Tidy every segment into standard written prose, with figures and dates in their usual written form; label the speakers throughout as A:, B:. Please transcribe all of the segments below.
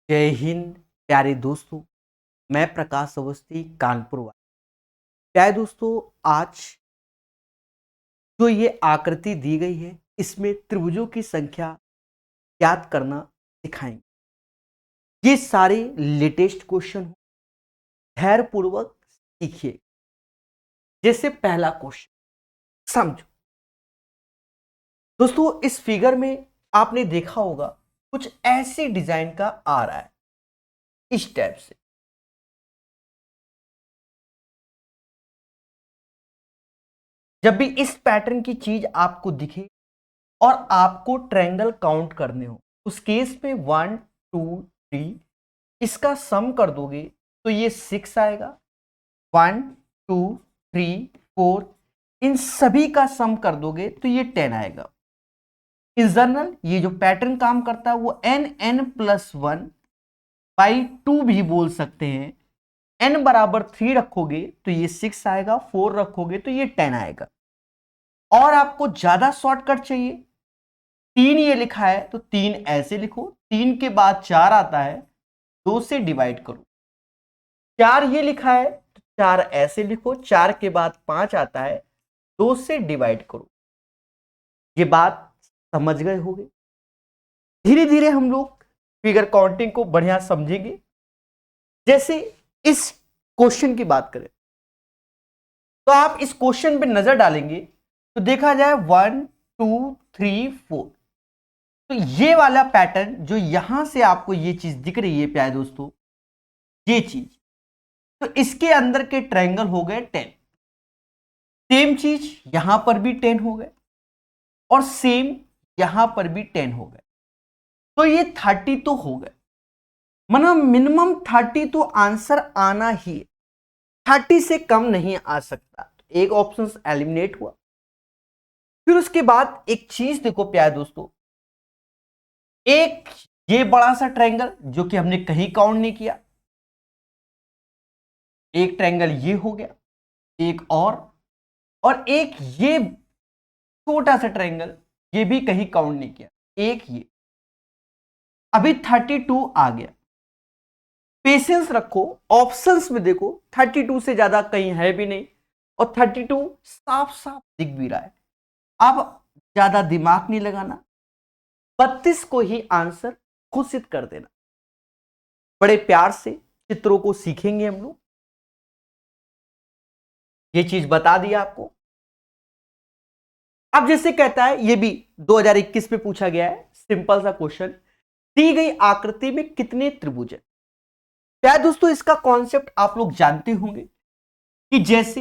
A: जय हिंद प्यारे दोस्तों। मैं प्रकाश अवस्थी कानपुर वाला। प्यारे दोस्तों, आज जो ये आकृति दी गई है इसमें त्रिभुजों की संख्या ज्ञात करना सिखाएंगे। ये सारे लेटेस्ट क्वेश्चन हो, धैर्यपूर्वक सीखिए। जैसे पहला क्वेश्चन समझो दोस्तों, इस फिगर में आपने देखा होगा कुछ ऐसे डिजाइन का आ रहा है इस टाइप से। जब भी इस पैटर्न की चीज आपको दिखे और आपको ट्रायंगल काउंट करने हो, उस केस में 1 2 3 इसका सम कर दोगे तो ये 6 आएगा। 1 2 3 4 इन सभी का सम कर दोगे तो ये 10 आएगा। इन जनरल ये जो पैटर्न काम करता है वो n+1/2 भी बोल सकते हैं। n बराबर 3 रखोगे तो ये 6 आएगा, 4 रखोगे तो ये 10 आएगा। और आपको ज्यादा शॉर्टकट चाहिए, 3 ये लिखा है तो 3 ऐसे लिखो, 3 के बाद 4 आता है, 2 से डिवाइड करो। 4 ये लिखा है तो 4 ऐसे लिखो, 4 के बाद 5 आता है, 2 से डिवाइड करो। ये बात समझ गए होंगे। धीरे धीरे हम लोग फिगर काउंटिंग को बढ़िया समझेंगे। जैसे इस क्वेश्चन की बात करें तो आप इस क्वेश्चन पे नजर डालेंगे तो देखा जाए 1 2 3 4, तो ये वाला पैटर्न जो यहां से आपको ये चीज दिख रही है प्यारे दोस्तों, ये चीज, तो इसके अंदर के ट्रायंगल हो गए 10। सेम चीज यहां पर भी 10 हो गए और सेम यहां पर भी 10 हो गए, तो ये 30 तो हो गए। मतलब मिनिमम 30 तो आंसर आना ही है, 30 से कम नहीं आ सकता। तो एक ऑप्शन एलिमिनेट हुआ। फिर उसके बाद एक चीज देखो प्यारे दोस्तों, एक ये बड़ा सा ट्रायंगल जो कि हमने कहीं काउंट नहीं किया, एक ट्रायंगल ये हो गया, एक और एक ये छोटा सा ट्रायंगल, ये भी कहीं काउंट नहीं किया, एक ये। अभी 32 आ गया। पेशेंस रखो, ऑप्शंस में देखो 32 से ज्यादा कहीं है भी नहीं और 32 साफ साफ दिख भी रहा है। अब ज्यादा दिमाग नहीं लगाना, 32 को ही आंसर घोषित कर देना। बड़े प्यार से चित्रों को सीखेंगे हम लोग। ये चीज बता दिया आपको। अब जैसे कहता है, ये भी 2021 में पूछा गया है, सिंपल सा क्वेश्चन, दी गई आकृति में कितने त्रिभुज है। क्या दोस्तों, इसका कॉन्सेप्ट आप लोग जानते होंगे कि जैसे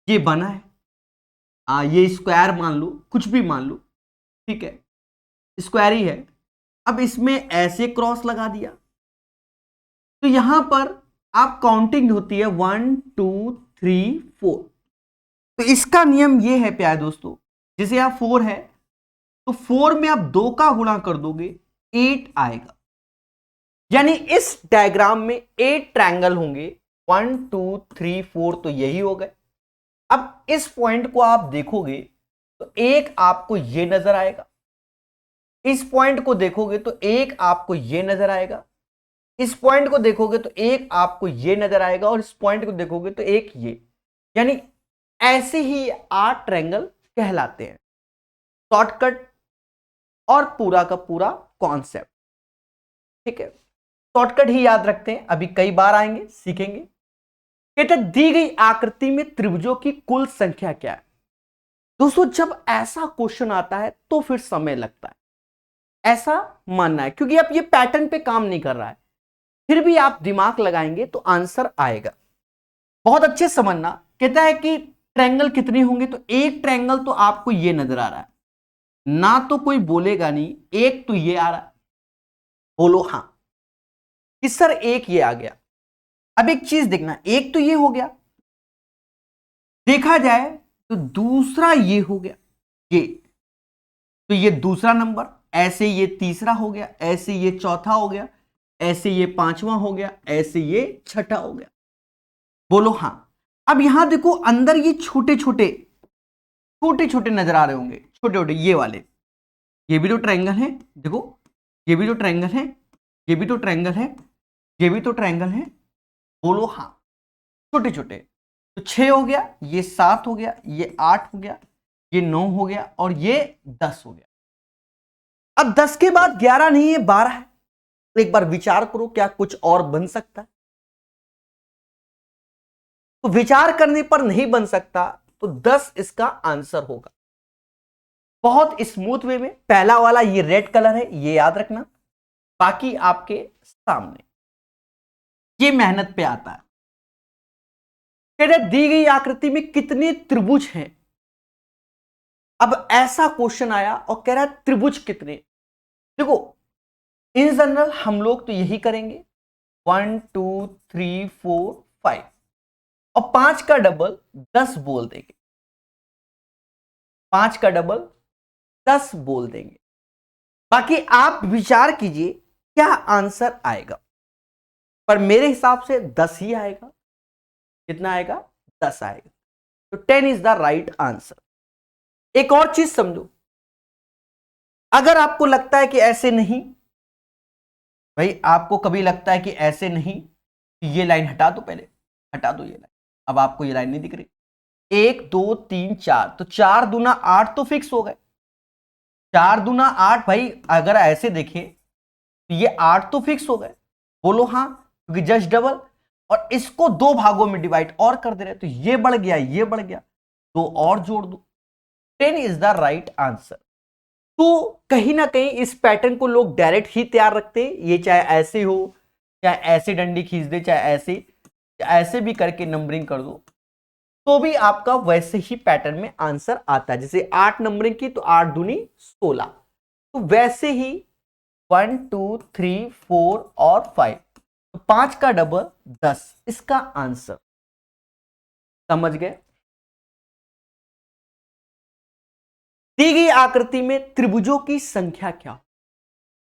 A: ये बना है, ये स्क्वायर मान लो, कुछ भी मान लो, ठीक है, स्क्वायर ही है। अब इसमें ऐसे क्रॉस लगा दिया तो यहां पर आप काउंटिंग होती है 1 2 3 4। तो इसका नियम ये है प्यारे दोस्तों, जैसे यहां 4 है तो 4 में आप 2 का गुणा कर दोगे 8 आएगा। यानी इस डायग्राम में 8 ट्रायंगल होंगे, 1 2 3 4, तो यही हो गए। अब इस पॉइंट को आप देखोगे तो एक आपको ये नजर आएगा, इस पॉइंट को देखोगे तो एक आपको ये नजर आएगा, इस पॉइंट को देखोगे तो एक आपको ये नजर आएगा और इस पॉइंट को देखोगे तो एक ये। यानी ऐसे ही 8 ट्रायंगल कहलाते हैं। शॉर्टकट और पूरा का पूरा कॉन्सेप्ट, ठीक है, शॉर्टकट ही याद रखते हैं। अभी कई बार आएंगे, सीखेंगे। कहते दी गई आकृति में त्रिभुजों की कुल संख्या क्या है। दोस्तों, जब ऐसा क्वेश्चन आता है तो फिर समय लगता है, ऐसा मानना है, क्योंकि अब ये पैटर्न पे काम नहीं कर रहा है। फिर भी आप दिमाग लगाएंगे तो आंसर आएगा। बहुत अच्छे समझना। कहता है कि ट्रायंगल कितने होंगे, तो एक ट्रायंगल तो आपको ये नजर आ रहा है ना, तो कोई बोलेगा नहीं, एक तो ये आ रहा है, बोलो हां कि सर एक ये आ गया। अब एक चीज देखना, एक तो ये हो गया, देखा जाए तो दूसरा ये हो गया, ये तो ये दूसरा नंबर, ऐसे ये तीसरा हो गया, ऐसे ये चौथा हो गया, ऐसे ये पांचवा हो गया, ऐसे ये छठा हो गया, बोलो हां। अब यहां देखो अंदर ये छोटे छोटे छोटे छोटे नजर आ रहे होंगे, छोटे छोटे ये वाले, ये भी जो ट्रायंगल है, देखो ये भी जो ट्रायंगल है, ये भी तो ट्रायंगल है, ये भी तो ट्रायंगल है, बोलो हाँ। छोटे छोटे, तो 6 हो गया, ये 7 हो गया, ये 8 हो गया, ये 9 हो गया और ये 10 हो गया। अब 10 के बाद 11 नहीं है, 12 है। तो एक बार विचार करो, क्या कुछ और बन सकता है? तो विचार करने पर नहीं बन सकता, तो 10 इसका आंसर होगा। बहुत स्मूथ वे में, पहला वाला ये रेड कलर है, ये याद रखना, बाकी आपके सामने। ये मेहनत पे आता है। कह रहे दी गई आकृति में कितने त्रिभुज हैं। अब ऐसा क्वेश्चन आया और कह रहा है त्रिभुज कितने। देखो, इन जनरल हम लोग तो यही करेंगे, 1 2 3 4 5 और 5 का डबल 10 बोल देंगे, 5 का डबल 10 बोल देंगे। बाकी आप विचार कीजिए क्या आंसर आएगा, पर मेरे हिसाब से 10 ही आएगा। कितना आएगा? 10 आएगा। तो 10 इज द राइट आंसर। एक और चीज समझो, अगर आपको लगता है कि ऐसे नहीं, भाई आपको कभी लगता है कि ऐसे नहीं, ये लाइन हटा दो, पहले हटा दो ये लाइन। अब आपको ये लाइन नहीं दिख रही, 1 2 3 4, तो 4 दूना 8 तो फिक्स हो गए। 4 दूना 8, भाई अगर ऐसे देखें तो ये 8 तो फिक्स हो गए, बोलो हाँ, क्योंकि जस्ट डबल। और इसको 2 भागों में डिवाइड और कर दे रहे, तो ये बढ़ गया, ये बढ़ गया, 2 और जोड़ दो, 10 इज द राइट आंसर। तो कहीं ना कहीं इस पैटर्न को लोग डायरेक्ट ही तैयार रखते हैं, ये चाहे ऐसे हो, चाहे ऐसे डंडी खींच दे, चाहे ऐसे भी करके नंबरिंग कर दो, तो भी आपका वैसे ही पैटर्न में आंसर आता है। जैसे 8 नंबरिंग की तो 8 दूनी 16, तो वैसे ही 1 2 3 4 और 5, तो 5 का डबल 10 इसका आंसर। समझ गए? दी गई आकृति में त्रिभुजों की संख्या क्या?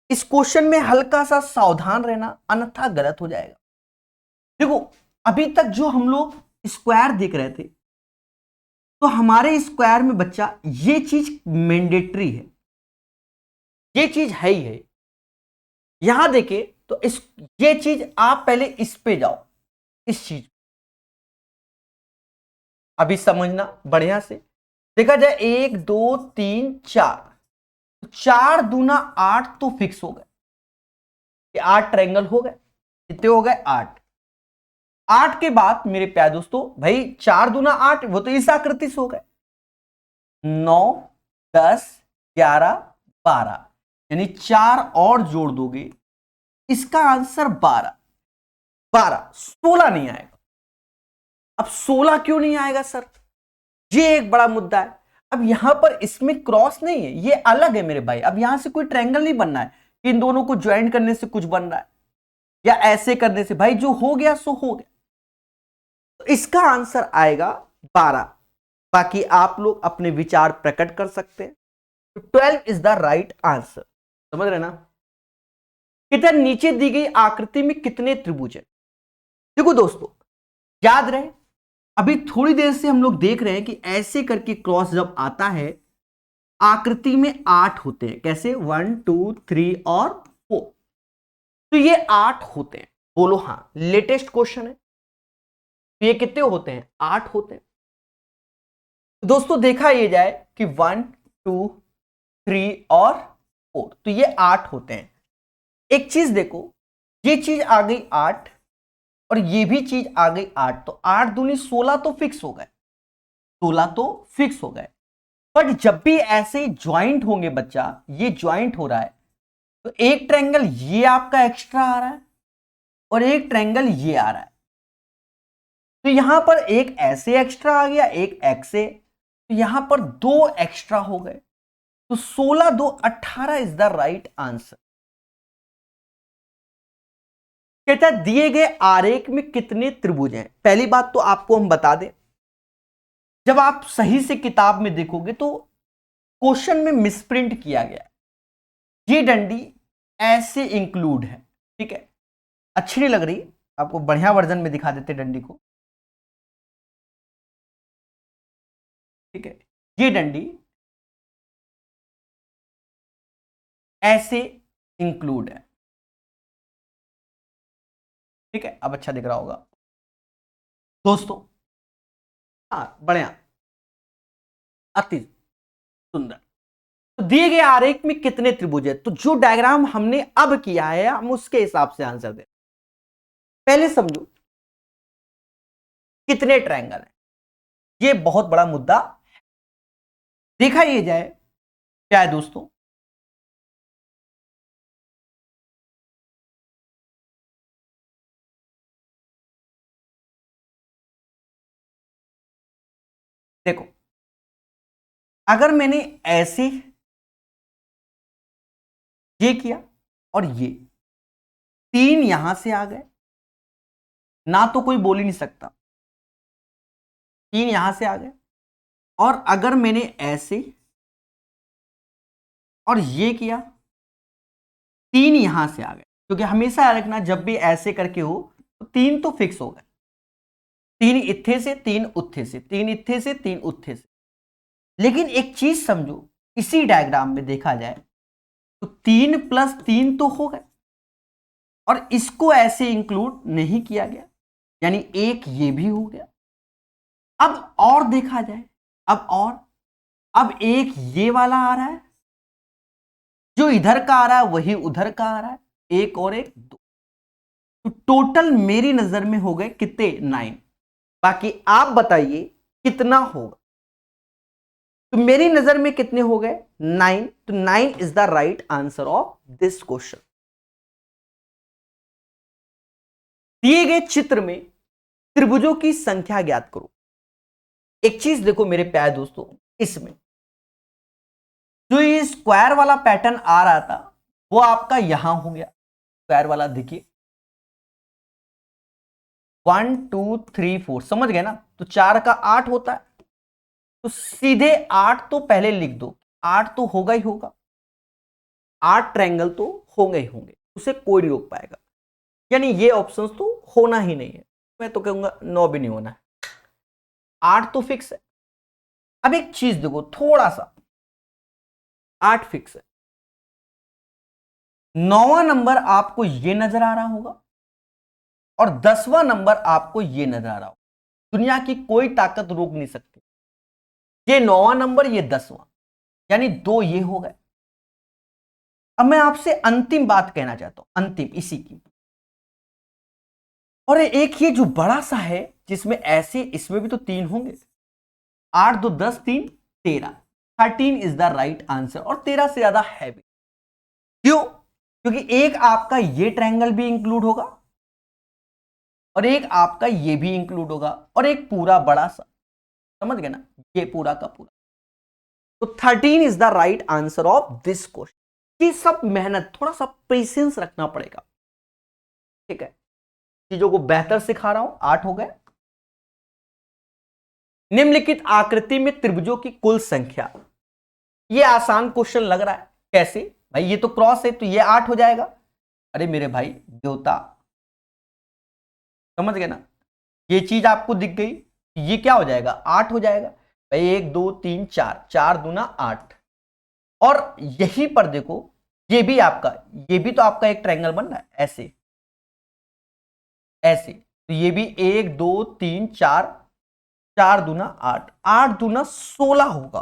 A: इस क्वेश्चन में हल्का सा सावधान रहना, अन्यथा गलत हो जाएगा। देखो, अभी तक जो हम लोग स्क्वायर देख रहे थे, तो हमारे स्क्वायर में बच्चा ये चीज मैंडेटरी है, ये चीज है ही है। यहां देखे तो ये चीज आप पहले इस पे जाओ, इस चीज अभी समझना बढ़िया से। देखा जाए 1 2 3 4, 4 दूना 8 तो फिक्स हो गए, ये 8 ट्रायंगल हो गए। कितने हो गए? 8। 8 के बाद मेरे प्यारे दोस्तों, भाई 4 दूना 8, वो तो इस आकृति से हो गए। 9 10 11 12, यानी 4 और जोड़ दोगे, इसका आंसर 12। 12, 16 नहीं आएगा। अब 16 क्यों नहीं आएगा सर? ये एक बड़ा मुद्दा है। अब यहां पर इसमें क्रॉस नहीं है, ये अलग है मेरे भाई। अब यहां से कोई ट्रायंगल नहीं बनना है, इन दोनों को ज्वाइन करने से कुछ बन रहा है या ऐसे करने से, भाई जो हो गया सो हो गया। तो इसका आंसर आएगा 12। बाकी आप लोग अपने विचार प्रकट कर सकते हैं। तो 12 इज द राइट आंसर। समझ रहे ना? इधर नीचे दी गई आकृति में कितने त्रिभुज हैं? देखो दोस्तों, याद रहे, अभी थोड़ी देर से हम लोग देख रहे हैं कि ऐसे करके क्रॉस जब आता है, आकृति में 8 होते हैं। कैसे? 1 2 3 और 4, तो ये 8 होते हैं। बोलो हाँ, लेटेस्ट क्वेश्चन है। तो ये कितने होते हैं? 8 होते हैं। दोस्तों देखा ये जाए कि 1 2 3 और 4, तो ये 8 होते हैं। एक चीज देखो, ये चीज आ गई 8 और ये भी चीज आ गई 8, तो 8 दूनी 16 तो फिक्स हो गए, 16 तो फिक्स हो गए। बट जब भी ऐसे ज्वाइंट होंगे बच्चा, ये ज्वाइंट हो रहा है, तो एक ट्रायंगल ये आपका एक्स्ट्रा आ रहा है और एक ट्रायंगल ये आ रहा है, तो यहां पर एक ऐसे एक्स्ट्रा आ गया, एक ऐसे, तो यहां पर 2 एक्स्ट्रा हो गए। तो 16 2 18 इज द राइट आंसर। कहता है दिए गए आरेख में कितने त्रिभुज हैं? पहली बात तो आपको हम बता दें, जब आप सही से किताब में देखोगे तो क्वेश्चन में मिसप्रिंट किया गया है। ये डंडी ऐसे इंक्लूड है, ठीक है? अच्छी नहीं लग रही, आपको बढ़िया वर्जन में दिखा देते डंडी को, ठीक है? ये डंडी ऐसे इंक्लूड है, ठीक है, अब अच्छा दिख रहा होगा दोस्तों। हाँ बढ़िया, अति सुंदर। तो दिए गए आरेख में कितने त्रिभुज है, तो जो डायग्राम हमने अब किया है हम उसके हिसाब से आंसर दें। पहले समझो कितने ट्रायंगल है, ये बहुत बड़ा मुद्दा देखा ये जाए क्या है दोस्तों। देखो अगर मैंने ऐसे ये किया और ये तीन यहां से आ गए ना, तो कोई बोल ही नहीं सकता, तीन यहां से आ गए। और अगर मैंने ऐसे और ये किया, तीन यहां से आ गए, क्योंकि हमेशा याद रखना जब भी ऐसे करके हो तो तीन तो फिक्स हो गए, तीन इत्थे से तीन उत्थे से, तीन इत्थे से तीन उत्थे से। लेकिन एक चीज समझो, इसी डायग्राम में देखा जाए तो तीन प्लस तीन तो हो गए और इसको ऐसे इंक्लूड नहीं किया गया, यानी एक ये भी हो गया। अब और देखा जाए, अब एक ये वाला आ रहा है, जो इधर का आ रहा है वही उधर का आ रहा है, एक और एक दो, तो टोटल मेरी नजर में हो गए कितने, 9। बाकी आप बताइए कितना होगा, तो मेरी नजर में कितने हो गए, 9। तो 9 is the right answer of this question. दिए गए चित्र में त्रिभुजों की संख्या ज्ञात करो। एक चीज देखो मेरे प्यारे दोस्तों, इसमें जो ये स्क्वायर वाला पैटर्न आ रहा था वो आपका यहां हो गया, स्क्वायर वाला देखिए 1 2 3 4, समझ गए ना। तो 4 का 8 होता है, तो सीधे 8 तो पहले लिख दो, 8 तो होगा ही होगा, 8 ट्रायंगल तो होंगे ही होंगे, उसे कोई नहीं रोक पाएगा, यानी ये ऑप्शंस तो होना ही नहीं है। मैं तो कहूंगा 9 भी नहीं होना है, 8 तो फिक्स है। अब एक चीज देखो थोड़ा सा, 8 फिक्स है, 9वां नंबर आपको ये नजर आ रहा होगा और 10वां नंबर आपको ये नजर आ रहा होगा। दुनिया की कोई ताकत रोक नहीं सकती, ये 9वां नंबर ये 10वां, यानी दो ये हो गए। अब मैं आपसे अंतिम बात कहना चाहता हूं, अंतिम इसी की, और एक ये जो बड़ा सा है जिसमें ऐसे, इसमें भी तो तीन होंगे, 8 2 10 3 13, 13 इज द राइट आंसर, और 13 से ज्यादा है भी। क्यों? क्योंकि एक आपका ये ट्रायंगल भी इंक्लूड होगा और एक आपका ये भी इंक्लूड होगा और एक पूरा बड़ा सा, समझ गए ना, ये पूरा का पूरा। तो 13 is the right answer of this question. ये सब मेहनत, थोड़ा सा पेशेंस रखना पड़ेगा, ठीक है। चीजों को बेहतर सिखा रहा हूं। 8 हो गए। निम्नलिखित आकृति में त्रिभुजों की कुल संख्या, ये आसान क्वेश्चन लग रहा है, कैसे भाई, ये तो क्रॉस है तो ये 8 हो जाएगा। अरे मेरे भाई देवता, समझ गए ना, ये चीज आपको दिख गई, ये क्या हो जाएगा, 8 हो जाएगा भाई, 1 2 3 4, 4 दूना 8। और यहीं पर देखो ये भी आपका, ये भी तो आपका एक ट्रायंगल बन रहा है ऐसे ऐसे, तो ये भी 1 2 3 4, 4 दूना 8, 8 दूना 16 होगा।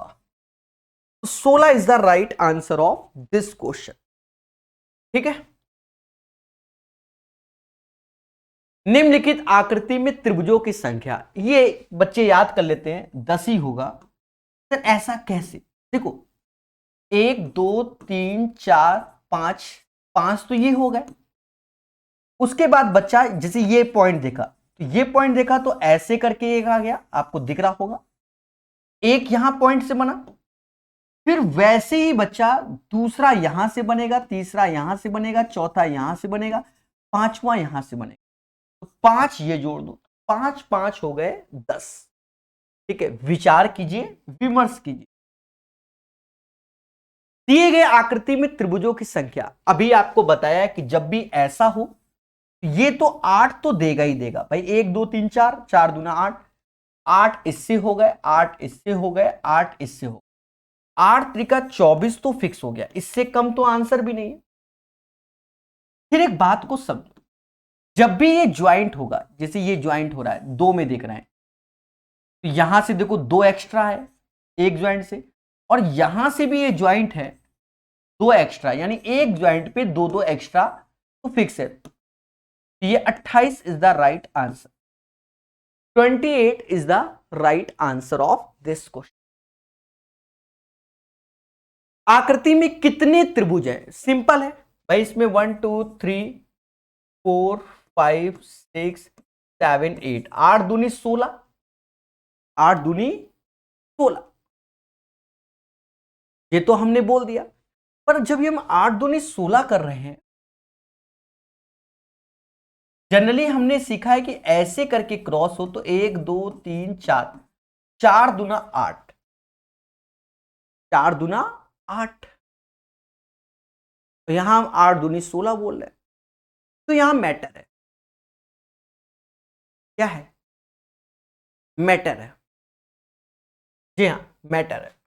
A: 16 is the right answer of this question, ठीक है। निम्नलिखित आकृति में त्रिभुजों की संख्या, ये बच्चे याद कर लेते हैं 10 ही होगा। सर ऐसा कैसे, देखो 1 2 3 4 5, 5 तो ये हो गए। उसके बाद बच्चा जैसे ये पॉइंट देखा, तो ये पॉइंट देखा तो ऐसे करके एक आ गया, आपको दिख रहा होगा, एक यहां पॉइंट से बना। फिर वैसे ही बच्चा दूसरा यहां से बनेगा, तीसरा यहां से बनेगा, चौथा यहां से बनेगा, पांचवा यहां से बनेगा। तो 5 ये जोड़ दो, 5 5 हो गए 10, ठीक है। विचार कीजिए, विमर्श कीजिए। दिए गए आकृति में त्रिभुजों की संख्या, अभी आपको बताया कि जब भी ऐसा हो, ये तो 8 तो देगा ही देगा भाई, 1 2 3 4, 4 दूना 8, 8 इससे हो गए, 8 इससे हो गए, 8 इससे हो, 8 त्रिका 24 तो फिक्स हो गया, इससे कम तो आंसर भी नहीं है। फिर एक बात को समझो, जब भी ये ज्वाइंट होगा, जैसे ये ज्वाइंट हो रहा है, दो में देख रहे हैं, तो यहां से देखो दो एक्स्ट्रा है एक ज्वाइंट से, और यहां से भी ये ज्वाइंट है दो एक्स्ट्रा, यानी एक ज्वाइंट पे दो दो एक्स्ट्रा, तो फिक्स है। तो ये 28 is the right answer, 28 is the right answer of this question. आकृति में कितने त्रिभुज है? सिंपल है भाई, इसमें 1 2 3 4 5 6 7 8, 8 दूनी 16, 8 दूनी 16, ये तो हमने बोल दिया। पर जब हम 8 दूनी 16 कर रहे हैं, जनरली हमने सीखा है कि ऐसे करके क्रॉस हो तो 1 2 3 4, 4 दूना 8, 4 दूना 8, तो यहां हम 8 दूनी 16 बोल रहे हैं। तो यहां मैटर है, क्या है? मैटर है, जी हां मैटर है।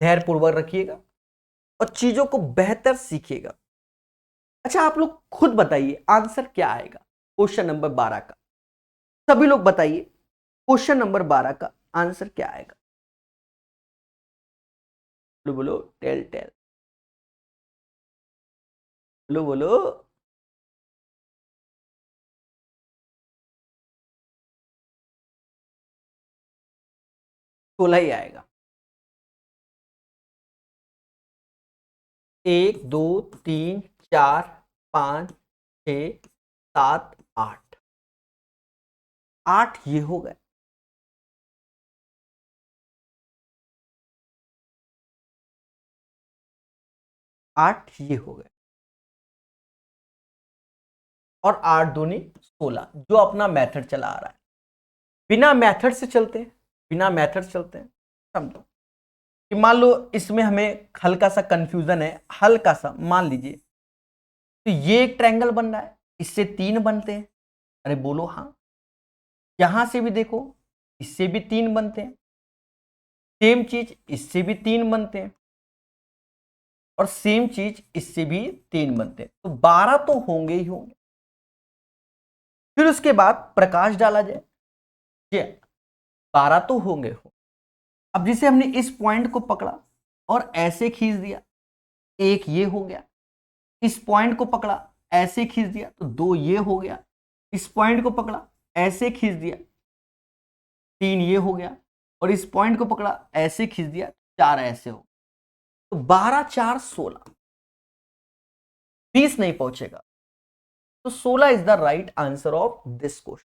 A: धैर्यपूर्वक रखिएगा और चीजों को बेहतर सीखिएगा। अच्छा, आप लोग खुद बताइए आंसर क्या आएगा क्वेश्चन नंबर 12 का। सभी लोग बताइए क्वेश्चन नंबर 12 का आंसर क्या आएगा। बोलो बोलो, टेल टेल, बोलो बोलो। सोलह ही आएगा। 1 2 3 4 5 6 7 8, 8 ये हो गए। आठ ये हो गए, और 8 दूनी 16, जो अपना मेथड चला आ रहा है। बिना मेथड से चलते हैं, बिना मेथड से चलते हैं। समझो कि मान लो इसमें हमें हल्का सा कंफ्यूजन है, हल्का सा मान लीजिए, तो ये एक ट्रायंगल बन रहा है, इससे 3 बनते हैं। अरे बोलो हाँ। यहां से भी देखो, इससे भी 3 बनते हैं। सेम चीज इससे भी 3 बनते हैं, और सेम चीज इससे भी 3 बनते हैं, तो 12 तो होंगे ही होंगे। फिर उसके बाद प्रकाश डाला जाए, ये 12 तो होंगे हो। अब जिसे हमने इस पॉइंट को पकड़ा और ऐसे खींच दिया, एक ये हो गया। इस पॉइंट को पकड़ा ऐसे खींच दिया तो 2 ये हो गया। इस पॉइंट को पकड़ा ऐसे खींच दिया, 3 ये हो गया। और इस पॉइंट को पकड़ा ऐसे खींच दिया, 4 ऐसे हो। तो 12 4 16, 20 नहीं पहुंचेगा। तो 16 is the right answer of this question.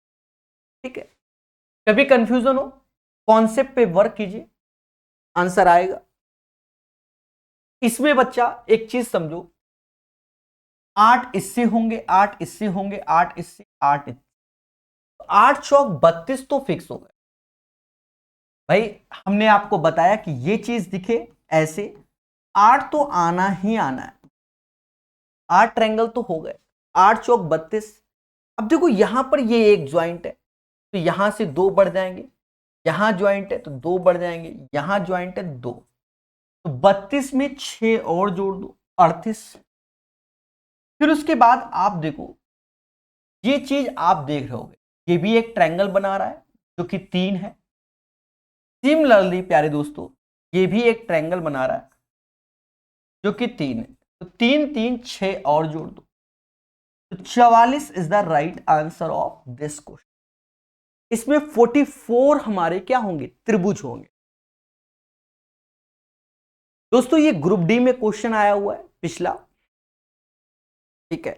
A: ठीक है, कभी कंफ्यूजन हो, कॉन्सेप्ट पे वर्क कीजिए, आंसर आएगा। इसमें बच्चा एक चीज समझो, 8 इससे होंगे, 8 इससे होंगे, 8 इससे, 8 इससे, 8 चौक 32 तो फिक्स हो गए। भाई हमने आपको बताया कि ये चीज दिखे ऐसे, 8 तो आना ही आना है। 8 ट्रायंगल तो हो गए, 8 चौक 32। अब देखो यहां पर ये एक ज्वाइंट है, तो यहां से 2 बढ़ जाएंगे, यहां ज्वाइंट है तो 2 बढ़ जाएंगे, यहां ज्वाइंट है 2, तो 32 में 6 और जोड़ दो, 38। फिर उसके बाद आप देखो, ये चीज आप देख रहे होगे, ये भी एक ट्रायंगल बना रहा है जो कि 3 है। सिमिलरली प्यारे दोस्तों, ये भी एक ट्रायंगल बना रहा है जो कि 3 है, तो 3 3 6 और जोड़ दो, तो 44 is the right answer of this question. इसमें 44 हमारे क्या होंगे? त्रिभुज होंगे। दोस्तों ये ग्रुप डी में क्वेश्चन आया हुआ है पिछला। ठीक है,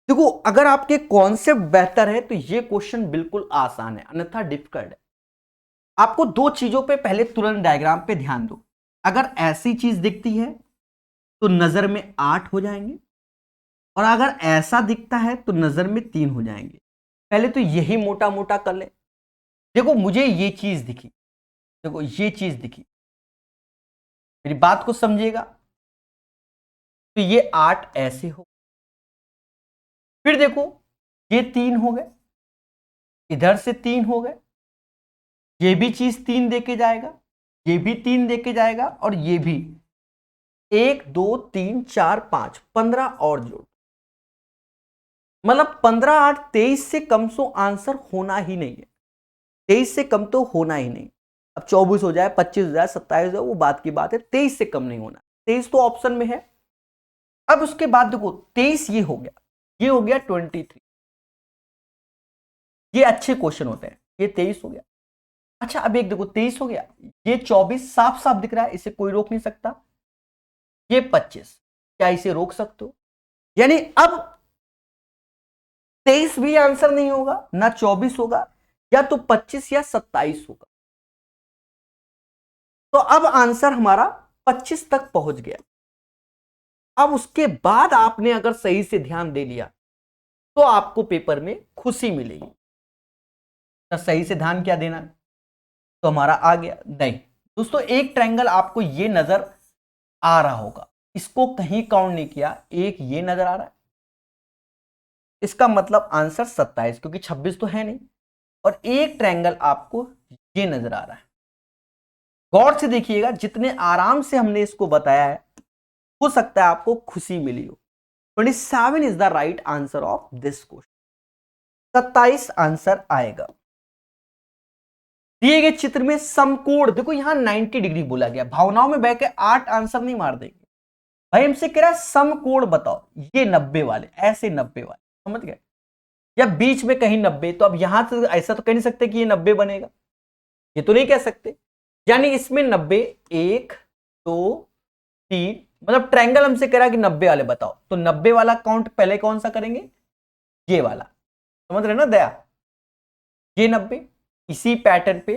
A: देखो अगर आपके कॉन्सेप्ट बेहतर है तो ये क्वेश्चन बिल्कुल आसान है, अन्यथा डिफिकल्ट है। आपको दो चीजों पे पहले तुरंत डायग्राम पे ध्यान दो। अगर ऐसी चीज दिखती है तो नजर में 8 हो जाएंगे, और अगर ऐसा दिखता है तो नजर में 3 हो जाएंगे। पहले तो यही मोटा मोटा कर ले। देखो मुझे ये चीज दिखी, देखो ये चीज दिखी, मेरी बात को समझिएगा, तो ये 8 ऐसे हो। फिर देखो ये 3 हो गए, इधर से 3 हो गए, ये भी चीज 3 देके जाएगा, ये भी 3 देके जाएगा, और ये भी 1 2 3 4 5 15 और जोड़, मतलब 15 8 23 से कम तो आंसर होना ही नहीं है, 23 से कम तो होना ही नहीं। अब 24 हो जाए, 25 हो जाए, 27 हो जाए, वो बात की बात है, 23 से कम नहीं होना। 23 तो ऑप्शन में है। अब उसके बाद देखो 23 ये हो गया, ये हो गया 23, ये अच्छे क्वेश्चन होते हैं। ये 23 हो गया। अच्छा अब एक देखो 23 हो गया, ये 24 साफ साफ दिख रहा है, इसे कोई रोक नहीं सकता। ये 25, क्या इसे रोक सकते हो? यानी अब 23 भी आंसर नहीं होगा, ना 24 होगा, या तो 25 या 27 होगा। तो अब आंसर हमारा 25 तक पहुंच गया। अब उसके बाद आपने अगर सही से ध्यान दे लिया तो आपको पेपर में खुशी मिलेगी। तो सही से ध्यान क्या देना, तो हमारा आ गया नहीं। दोस्तों एक ट्रायंगल आपको ये नजर आ रहा होगा, इसको कहीं काउंट नहीं किया, एक ये नजर आ रहा है, इसका मतलब आंसर 27, क्योंकि 26 तो है नहीं। और एक ट्रायंगल आपको ये नजर आ रहा है। गौर से देखिएगा, जितने आराम से हमने इसको बताया है, हो सकता है आपको खुशी मिली हो। 27 is the right answer of this question. 27 answer आएगा। दिए गए चित्र में समकोण, देखो यहां 90 डिग्री बोला गया, भावनाओं में बह के 8 आंसर नहीं मार देंगे भाई, हमसे कह रहा है समकोण बताओ, ये 90 वाले, ऐसे 90 वाले, समझ गए? या बीच में कहीं 90, तो अब यहां से ऐसा तो कह नहीं सकते कि ये 90 बनेगा, ये तो नहीं कह सकते। यानी इसमें 90, 1 2 3, मतलब ट्रायंगल हमसे कह रहा है कि 90 वाले बताओ, तो 90 वाला काउंट पहले कौन सा करेंगे? ये वाला, समझ रहे ना दया? ये 90 इसी पैटर्न पे,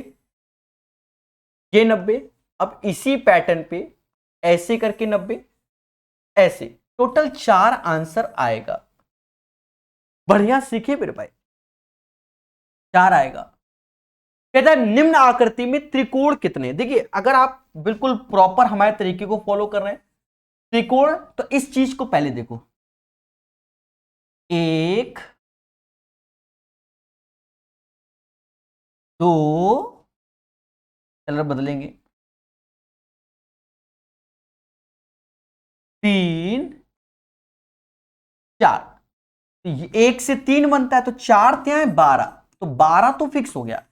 A: ये 90, अब इसी पैटर्न पे ऐसे करके 90, ऐसे, टोटल 4 आंसर आएगा। बढ़िया सीखे मेरे भाई, 4 आएगा। कहता है निम्न आकृति में त्रिकोण कितने? देखिए अगर आप बिल्कुल प्रॉपर हमारे तरीके को फॉलो कर रहे हैं, त्रिकोण, तो इस चीज को पहले देखो, 1 2, कलर बदलेंगे, 3 4, तो 1 से 3 बनता है, तो 4 क्या है 12, तो 12 तो फिक्स हो गया,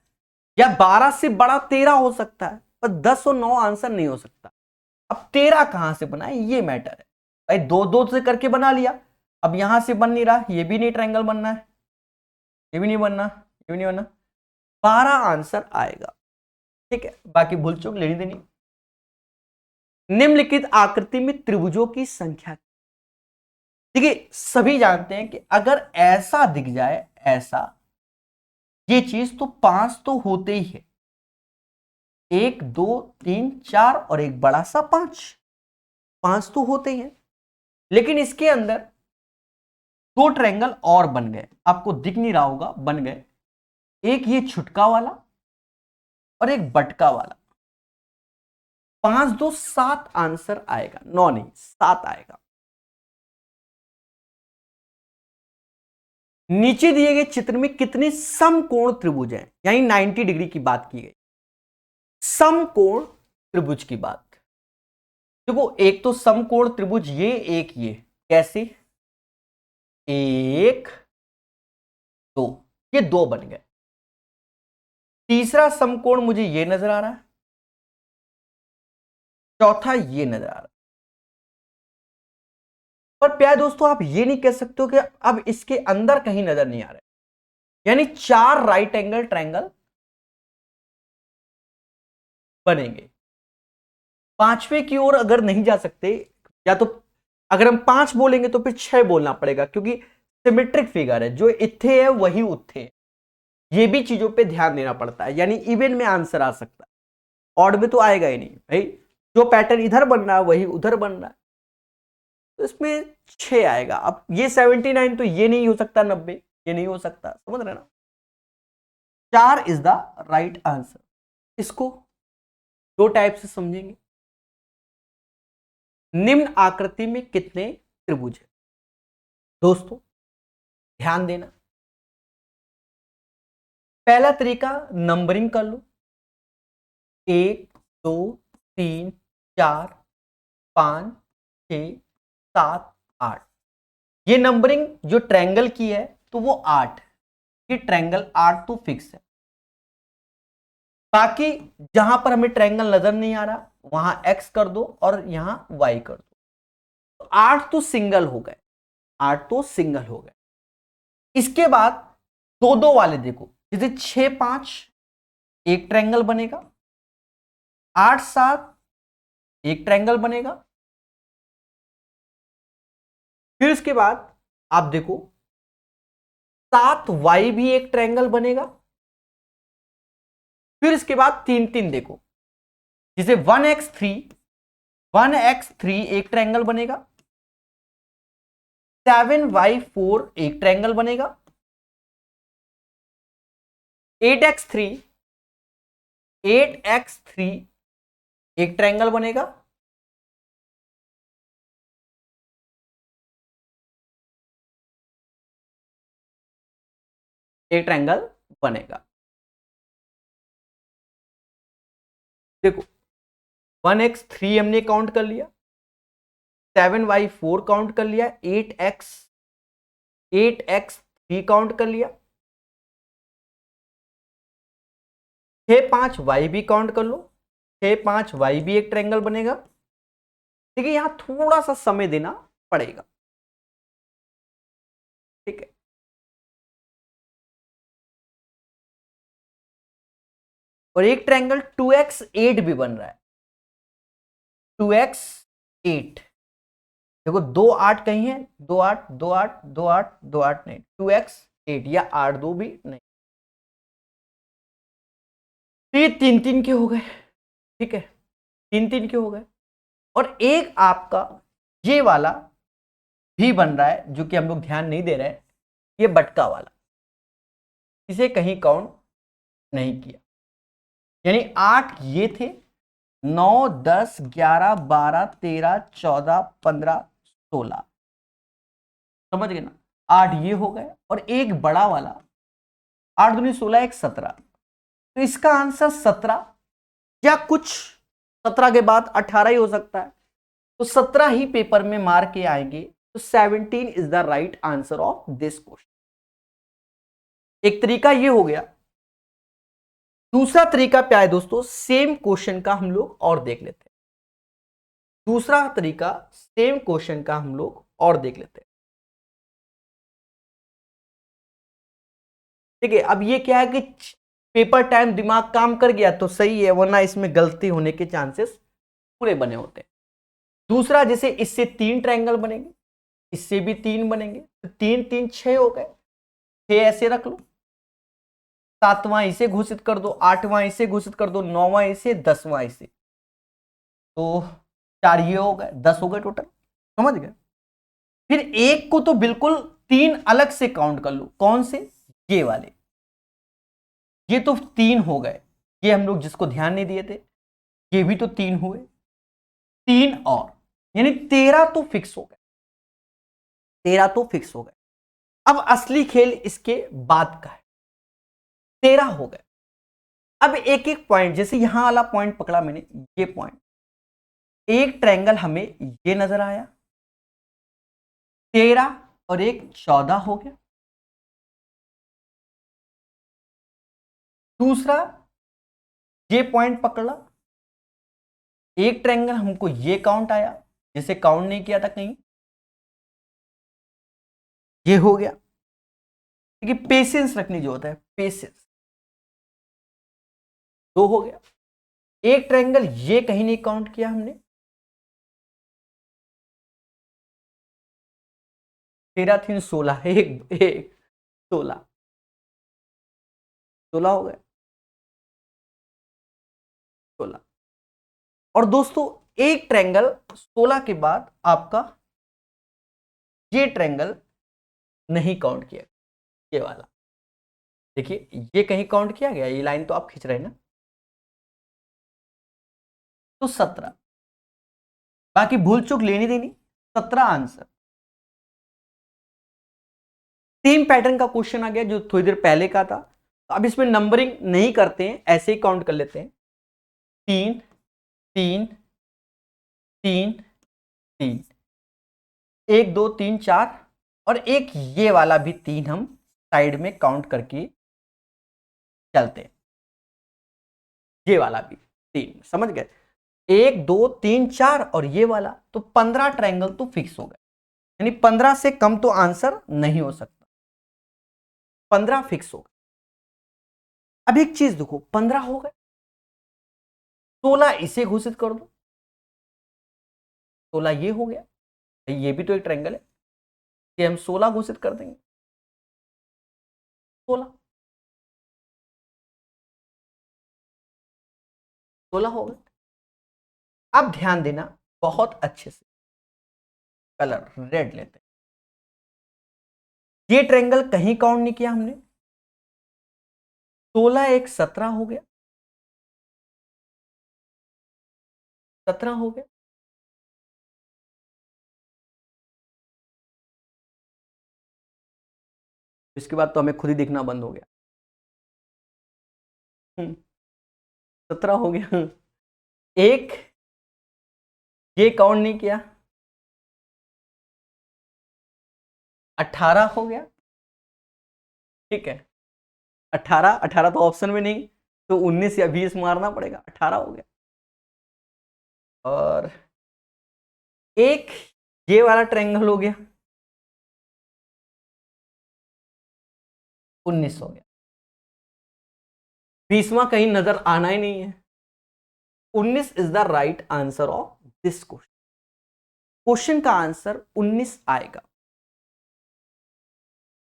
A: या 12 से बड़ा 13 हो सकता है, पर 10 और 9 आंसर नहीं हो सकता। अब 13 कहां से बना है ये मैटर है भाई, दो दो से करके बना लिया, अब यहां से बन नहीं रहा, ये भी नहीं ट्रायंगल बनना है, ये भी नहीं बनना, ये भी नहीं बनना, 12 आंसर आएगा। ठीक है, बाकी भूल चूक लेनी देनी। निम्नलिखित आकृति में त्रिभुजों की संख्या, देखिए सभी जानते हैं कि अगर ऐसा दिख जाए, ऐसा ये चीज, तो 5 तो होते ही है, 1 2 3 4 और एक बड़ा सा 5, 5 तो होते ही हैं। लेकिन इसके अंदर 2 ट्रायंगल और बन गए, आपको दिख नहीं रहा होगा, बन गए, एक ये छुटका वाला और एक बटका वाला। 5 2 7 आंसर आएगा, 9 नहीं 7 आएगा। नीचे दिए गए चित्र में कितने समकोण त्रिभुज हैं, यानी 90 डिग्री की बात की गई, समकोण त्रिभुज की बात। देखो एक तो समकोण त्रिभुज ये, एक ये, कैसे? 1 2, ये 2 बन गए। तीसरा समकोण मुझे ये नजर आ रहा है, चौथा ये नजर आ रहा है। पर प्यारे दोस्तों आप ये नहीं कह सकते हो कि अब इसके अंदर कहीं नजर नहीं आ रहा है, यानी 4 राइट एंगल ट्रायंगल बनेंगे। पांचवे की ओर अगर नहीं जा सकते, या तो अगर हम 5 बोलेंगे तो फिर 6 बोलना पड़ेगा, क्योंकि सिमेट्रिक फिगर है, जो इत्थे है वही उत्थे है, ये भी चीजों पे ध्यान देना पड़ता है। यानी इवन में आंसर आ सकता है, ऑड में तो आएगा ही नहीं भाई, जो पैटर्न इधर बन रहा है वही उधर बन रहा है, तो इसमें 6 आएगा। अब ये 79, तो ये नहीं हो सकता, 90 ये नहीं हो सकता, समझ रहे ना? 4 इज द राइट आंसर। इसको 2 टाइप से समझेंगे। निम्न आकृति में कितने त्रिभुज है? दोस्तों ध्यान देना, पहला तरीका नंबरिंग कर लो, 1 2 3 4 5 6 7 8। ये नंबरिंग जो ट्रायंगल की है तो वो 8, ये ट्रायंगल 8 तो फिक्स है। बाकी जहां पर हमें ट्रायंगल नजर नहीं आ रहा वहां x कर दो और यहां y कर दो, तो 8 तो सिंगल हो गए, 8 तो सिंगल हो गए। इसके बाद दो दो वाले देखो, जैसे 6 5 एक ट्रायंगल बनेगा, 8 7 एक ट्रायंगल बनेगा। फिर उसके बाद आप देखो 7y भी एक ट्रायंगल बनेगा। फिर इसके बाद 3 3 देखो, जैसे 1x3 एक ट्रायंगल बनेगा, 7y4 एक ट्रायंगल बनेगा, 8x3 एक ट्रायंगल बनेगा, एक ट्रायंगल बनेगा। देखो 1x3 हमने काउंट कर लिया, 7y4 काउंट कर लिया, 8x3 काउंट कर लिया, 6 5 y भी काउंट कर लो, 6 5 y भी एक ट्रायंगल बनेगा। देखिए यहां थोड़ा सा समय देना पड़ेगा, ठीक है। और एक ट्रायंगल 2x8 भी बन रहा है, 2x8। देखो 2 8 कहीं है, 2 8 2 8 2 8 2 8 नहीं, 2x8 या 8 2 भी नहीं। तो ये 3 3 के हो गए, ठीक है, 3 3 के हो गए। और एक आपका ये वाला भी बन रहा है जो कि हम लोग ध्यान नहीं दे रहे हैं, ये बटका वाला, इसे कहीं काउंट नहीं किया। यानी 8 ये थे, 9 10 11 12 13 14 15 16, समझ गए ना, 8 ये हो गए। और एक बड़ा वाला 8 दूनी 16 एक 17, तो इसका आंसर 17 या कुछ 17 के बाद 18 ही हो सकता है, तो 17 ही पेपर में मार के आएंगे। तो 17 is the right answer of this question. एक तरीका ये हो गया। दूसरा तरीका क्या है दोस्तों, सेम क्वेश्चन का हम लोग और देख लेते हैं। दूसरा तरीका सेम क्वेश्चन का हम लोग और देख लेते हैं। ठीक है, अब ये क्या है कि पेपर टाइम दिमाग काम कर गया तो सही है, वरना इसमें गलती होने के चांसेस पूरे बने होते हैं। दूसरा, जैसे इससे 3 ट्रायंगल बनेंगे, इससे भी 3 बनेंगे, तो 3 3 6 हो गए, 6 ऐसे रख लो, 7वां इसे घोषित कर दो, 8वां इसे घोषित कर दो, 9वां इसे, 10वां इसे, तो 4 ये हो गए, 10 हो गए टोटल, समझ गए। फिर एक को तो बिल्कुल 3 अलग से काउंट कर लो, कौन से, ये वाले, ये तो 3 हो गए, ये हम लोग जिसको ध्यान नहीं दिए थे, ये भी तो 3 हुए, 3 और, यानी 13 तो फिक्स हो गए, 13 तो फिक्स हो गए। अब असली खेल इसके बाद का है, 13 हो गए। अब एक एक पॉइंट, जैसे यहां वाला पॉइंट पकड़ा मैंने, ये पॉइंट, एक ट्रायंगल हमें ये नजर आया, 13 और एक 14 हो गया। दूसरा ये पॉइंट पकड़ा, एक ट्रायंगल हमको ये काउंट आया, जिसे काउंट नहीं किया था कहीं, ये हो गया। देखिए पेशेंस रखने जो होता है, पेशेंस, 2 हो गया। एक ट्रायंगल ये कहीं नहीं काउंट किया हमने, 13 3 16, एक 16, 16 हो गए, 16। और दोस्तों एक ट्रायंगल 16 के बाद आपका ये ट्रायंगल नहीं काउंट किया, ये वाला, देखिए ये कहीं काउंट किया गया, ये लाइन तो आप खींच रहे हैं ना, तो 17, बाकी भूल चूक लेनी देनी, 17 आंसर। सेम पैटर्न का क्वेश्चन आ गया जो थोड़ी देर पहले का था, तो अब इसमें नंबरिंग नहीं करते हैं, ऐसे ही काउंट कर लेते हैं, 3 3 3 3, 1 2 3 4 और एक ये वाला भी 3 हम साइड में काउंट करके चलते हैं, ये वाला भी 3, समझ गए? 1 2 3 4 और ये वाला, तो 15 ट्रायंगल तो फिक्स हो गए, यानी 15 से कम तो आंसर नहीं हो सकता, 15 फिक्स हो गए। अब एक चीज देखो, 15 हो गए, 16 इसे घोषित कर दो, 16 ये हो गया, ये भी तो एक ट्रायंगल है, ये हम 16 घोषित कर देंगे, 16 16 हो गए। अब ध्यान देना बहुत अच्छे से, कलर रेड लेते हैं, ये ट्रायंगल कहीं काउंट नहीं किया हमने, 16 एक 17 हो गया, 17 हो गया, इसके बाद तो हमें खुद ही दिखना बंद हो गया। 17 हो गया, एक ये काउंट नहीं किया, 18 हो गया, ठीक है, 18 18 तो ऑप्शन में नहीं, तो 19 या 20 मारना पड़ेगा, 18 हो गया। और एक ये वाला ट्रायंगल हो गया, 19 हो गया, 20वां कहीं नजर आना ही नहीं है, 19 is the right answer of this question, question का आंसर 19 आएगा।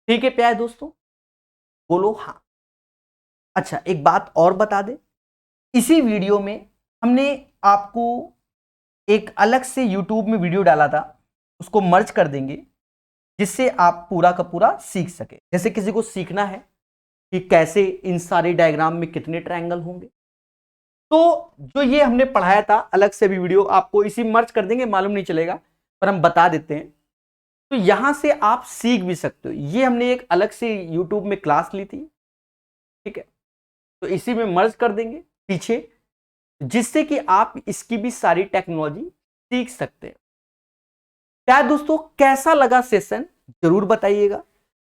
A: ठीक है प्यारे दोस्तों, बोलो हाँ। अच्छा एक बात और बता दे, इसी वीडियो में हमने आपको एक अलग से YouTube में वीडियो डाला था, उसको मर्ज कर देंगे जिससे आप पूरा का पूरा सीख सके। जैसे किसी को सीखना है कि कैसे इन सारे डायग्राम में कितने ट्रायंगल होंगे, तो जो ये हमने पढ़ाया था अलग से भी वीडियो आपको इसी मर्ज कर देंगे, मालूम नहीं चलेगा पर हम बता देते हैं, तो यहां से आप सीख भी सकते हो। ये हमने एक अलग से YouTube में क्लास ली थी, ठीक है, तो इसी में मर्ज कर देंगे पीछे, जिससे कि आप इसकी भी सारी टेक्नोलॉजी सीख सकते हैं। क्या दोस्तों कैसा लगा सेशन जरूर बताइएगा।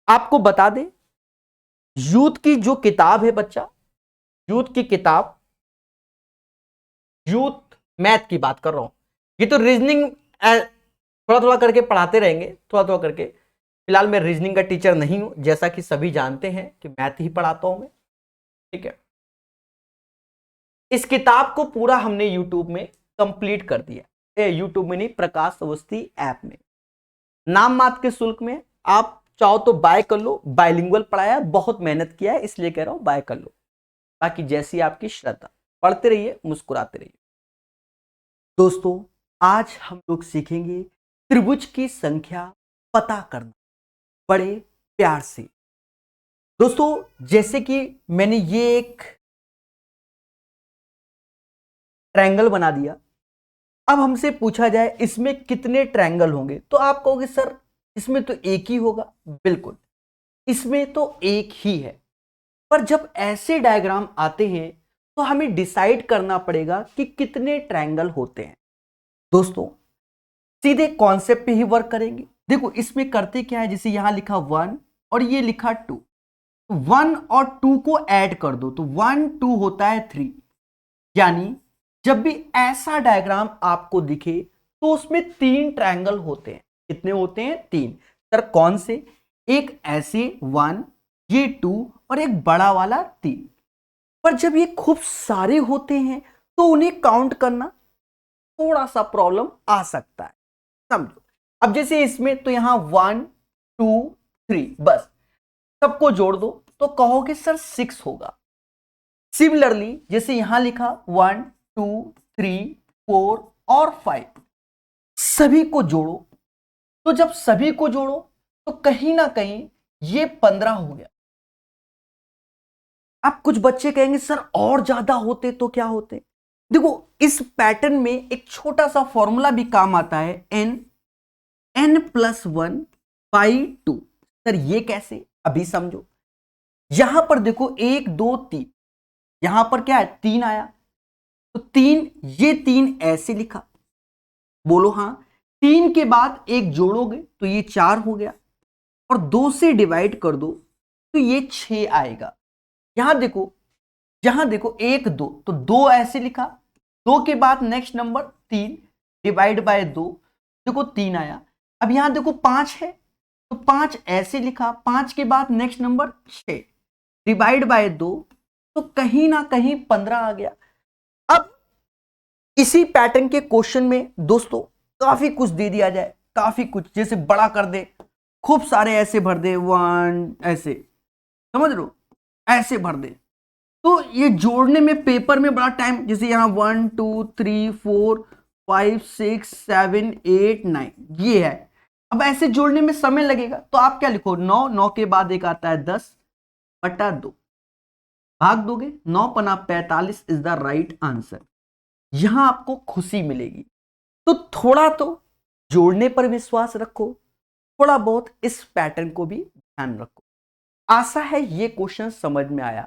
A: आपको बता दें, यूथ की जो किताब है बच्चा, यूथ की किताब, यूथ मैथ की बात कर रहा हूं, ये तो रीजनिंग थोड़ा थोड़ा करके पढ़ाते रहेंगे, थोड़ा थोड़ा करके। फिलहाल मैं रीजनिंग का टीचर नहीं हूं, जैसा कि सभी जानते हैं कि मैथ ही पढ़ाता हूं मैं, ठीक है। इस किताब को पूरा हमने यूट्यूब में कंप्लीट कर दिया, यूट्यूब में नहीं, प्रकाश अवस्थी ऐप में, नाम मात्र के शुल्क में। आप चाहो तो बाय कर लो, बायलिंगुअल पढ़ाया, बहुत मेहनत किया है इसलिए कह रहा हूं बाय कर लो, बाकी जैसी आपकी श्रद्धा, पढ़ते रहिए, मुस्कुराते रहिए। दोस्तों आज हम लोग सीखेंगे त्रिभुज की संख्या पता करना बड़े प्यार से। दोस्तों जैसे कि मैंने ये एक ट्रायंगल बना दिया, अब हमसे पूछा जाए इसमें कितने ट्रायंगल होंगे, तो आप कहोगे सर इसमें तो एक ही होगा। बिल्कुल, इसमें तो एक ही है, पर जब ऐसे डायग्राम आते हैं तो हमें डिसाइड करना पड़ेगा कि कितने ट्रायंगल होते हैं। दोस्तों सीधे कॉन्सेप्ट पे ही वर्क करेंगे। देखो इसमें करते क्या है, जैसे यहां लिखा 1 और ये लिखा 2, 1 और 2 को ऐड कर दो तो 1 2 होता है 3। यानी जब भी ऐसा डायग्राम आपको दिखे तो उसमें 3 ट्रायंगल होते हैं। कितने होते हैं? 3। सर कौन से? एक ऐसे 1, ये 2 और एक बड़ा वाला 3। पर जब ये खूब सारे होते हैं तो उन्हें काउंट करना थोड़ा सा प्रॉब्लम आ सकता है, समझो। अब जैसे इसमें तो यहां 1 2 3 बस, सबको जोड़ दो तो कहोगे सर 6 होगा। सिमिलरली जैसे यहां लिखा 1 2 3 4 और 5, सभी को जोड़ो, तो जब सभी को जोड़ो तो कहीं ना कहीं ये 15 हो गया। अब कुछ बच्चे कहेंगे सर और ज्यादा होते तो क्या होते? देखो इस पैटर्न में एक छोटा सा फॉर्मूला भी काम आता है, n+1/2। सर ये कैसे? अभी समझो। यहां पर देखो 1 2 3, यहां पर क्या है 3 आया, तो 3, ये 3 ऐसे लिखा, बोलो हाँ। 3 के बाद 1 जोड़ोगे तो ये 4 हो गया, और 2 से डिवाइड कर दो तो ये 6 आएगा। यहां देखो, 1 2, तो 2 ऐसे लिखा, 2 के बाद नेक्स्ट नंबर 3 डिवाइड बाय 2, देखो 3 आया। अब यहां देखो 5 है तो 5 ऐसे लिखा, 5 के बाद नेक्स्ट नंबर 6 डिवाइड बाय 2, तो कहीं ना कहीं 15 आ गया। अब इसी पैटर्न के क्वेश्चन में दोस्तों काफी कुछ दे दिया जाए, काफी कुछ, जैसे बड़ा कर दे, खूब सारे ऐसे भर दे, 1 ऐसे, समझ लो, ऐसे भर दे, तो ये जोड़ने में पेपर में बड़ा टाइम, जैसे यहां 1 2 3 4 5 6 7 8 9 ये है। अब ऐसे जोड़ने में समय लगेगा, तो आप क्या लिखो, 9, 9 के बाद एक आता है 10 बटा 2, भाग दोगे, 9 पना 45 इज द राइट आंसर। यहां आपको खुशी मिलेगी। तो थोड़ा तो जोड़ने पर विश्वास रखो, थोड़ा बहुत इस पैटर्न को भी ध्यान रखो। आशा है ये क्वेश्चन समझ में आया।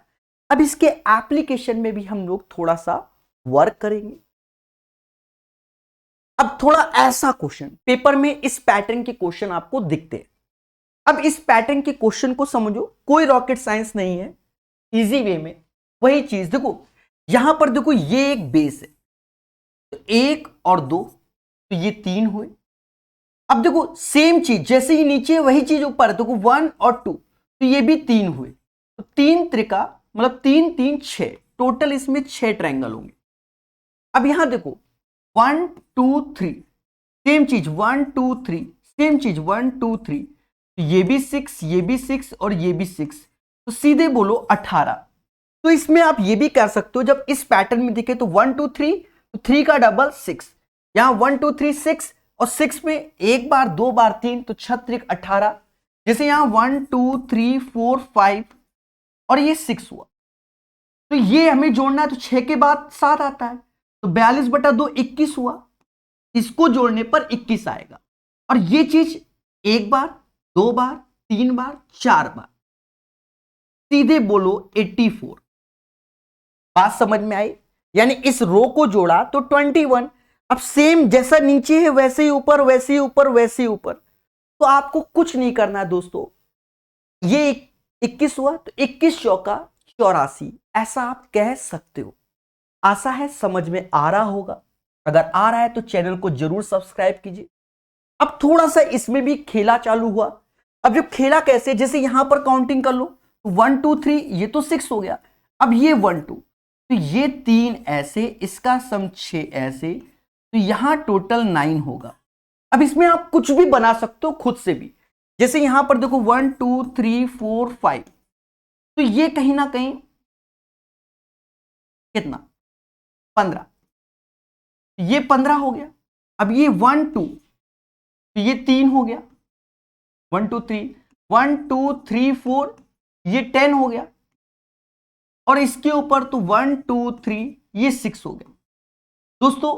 A: अब इसके एप्लीकेशन में भी हम लोग थोड़ा सा वर्क करेंगे। अब थोड़ा ऐसा क्वेश्चन पेपर में इस पैटर्न के क्वेश्चन आपको दिखते हैं। अब इस पैटर्न के क्वेश्चन को समझो, कोई रॉकेट साइंस नहीं है, इजी वे में वही चीज देखो। यहां पर देखो ये एक बेस है, तो 1 और 2, तो ये 3 हुए। अब देखो सेम चीज, जैसे ही नीचे वही चीज ऊपर है, देखो 1 और 2, तो ये भी 3 हुए, तो 3 त्रिका मतलब 3 3 6, टोटल इसमें 6 ट्रायंगल होंगे। अब यहां देखो 1 2 3, सेम चीज 1 2 3, सेम चीज 1 2 3, तो ये भी 6, ये भी 6 और ये भी 6, तो सीधे बोलो 18। तो इसमें आप ये भी कर सकते हो, जब इस पैटर्न में दिखे तो 1 2 3, तो 3 का डबल 6, यहां 1 2 3 6, और 6 में एक बार 2 बार 3, तो 6 त्रिक 18। जैसे यहां 1 2 3 4 5 और ये 6 हुआ, तो ये हमें जोड़ना है, तो 6 के बाद 7 आता है, तो 42 बटा 2 21 हुआ। इसको जोड़ने पर 21 आएगा, और ये चीज एक बार 2 बार 3 बार 4 बार, सीधे बोलो 84। बात समझ में आई? यानी इस रो को जोड़ा तो 21। अब सेम जैसा नीचे है वैसे ही ऊपर, वैसे ही ऊपर, वैसे ही ऊपर, तो आपको कुछ नहीं करना है दोस्तों। ये 21 हुआ, तो 21 चौका 84, ऐसा आप कह सकते हो। आशा है समझ में आ रहा होगा। अगर आ रहा है तो चैनल को जरूर सब्सक्राइब कीजिए। अब थोड़ा सा इसमें भी खेला चालू हुआ। अब जब खेला कैसे, जैसे यहां पर काउंटिंग कर लो, 1 2 3, ये तो 6 हो गया। अब ये 1 2, तो ये 3 ऐसे, इसका सम 6 ऐसे, तो यहां टोटल 9 होगा। अब इसमें आप कुछ भी बना सकते हो खुद से भी, जैसे यहां पर देखो 1 2 3 4 5, तो ये कहीं ना कहीं कितना 15, ये 15 हो गया। अब ये 1 2, तो ये 3 हो गया, 1 2 3, 1 2 3 4, ये 10 हो गया, और इसके ऊपर तो 1 2 3, ये 6 हो गया। दोस्तों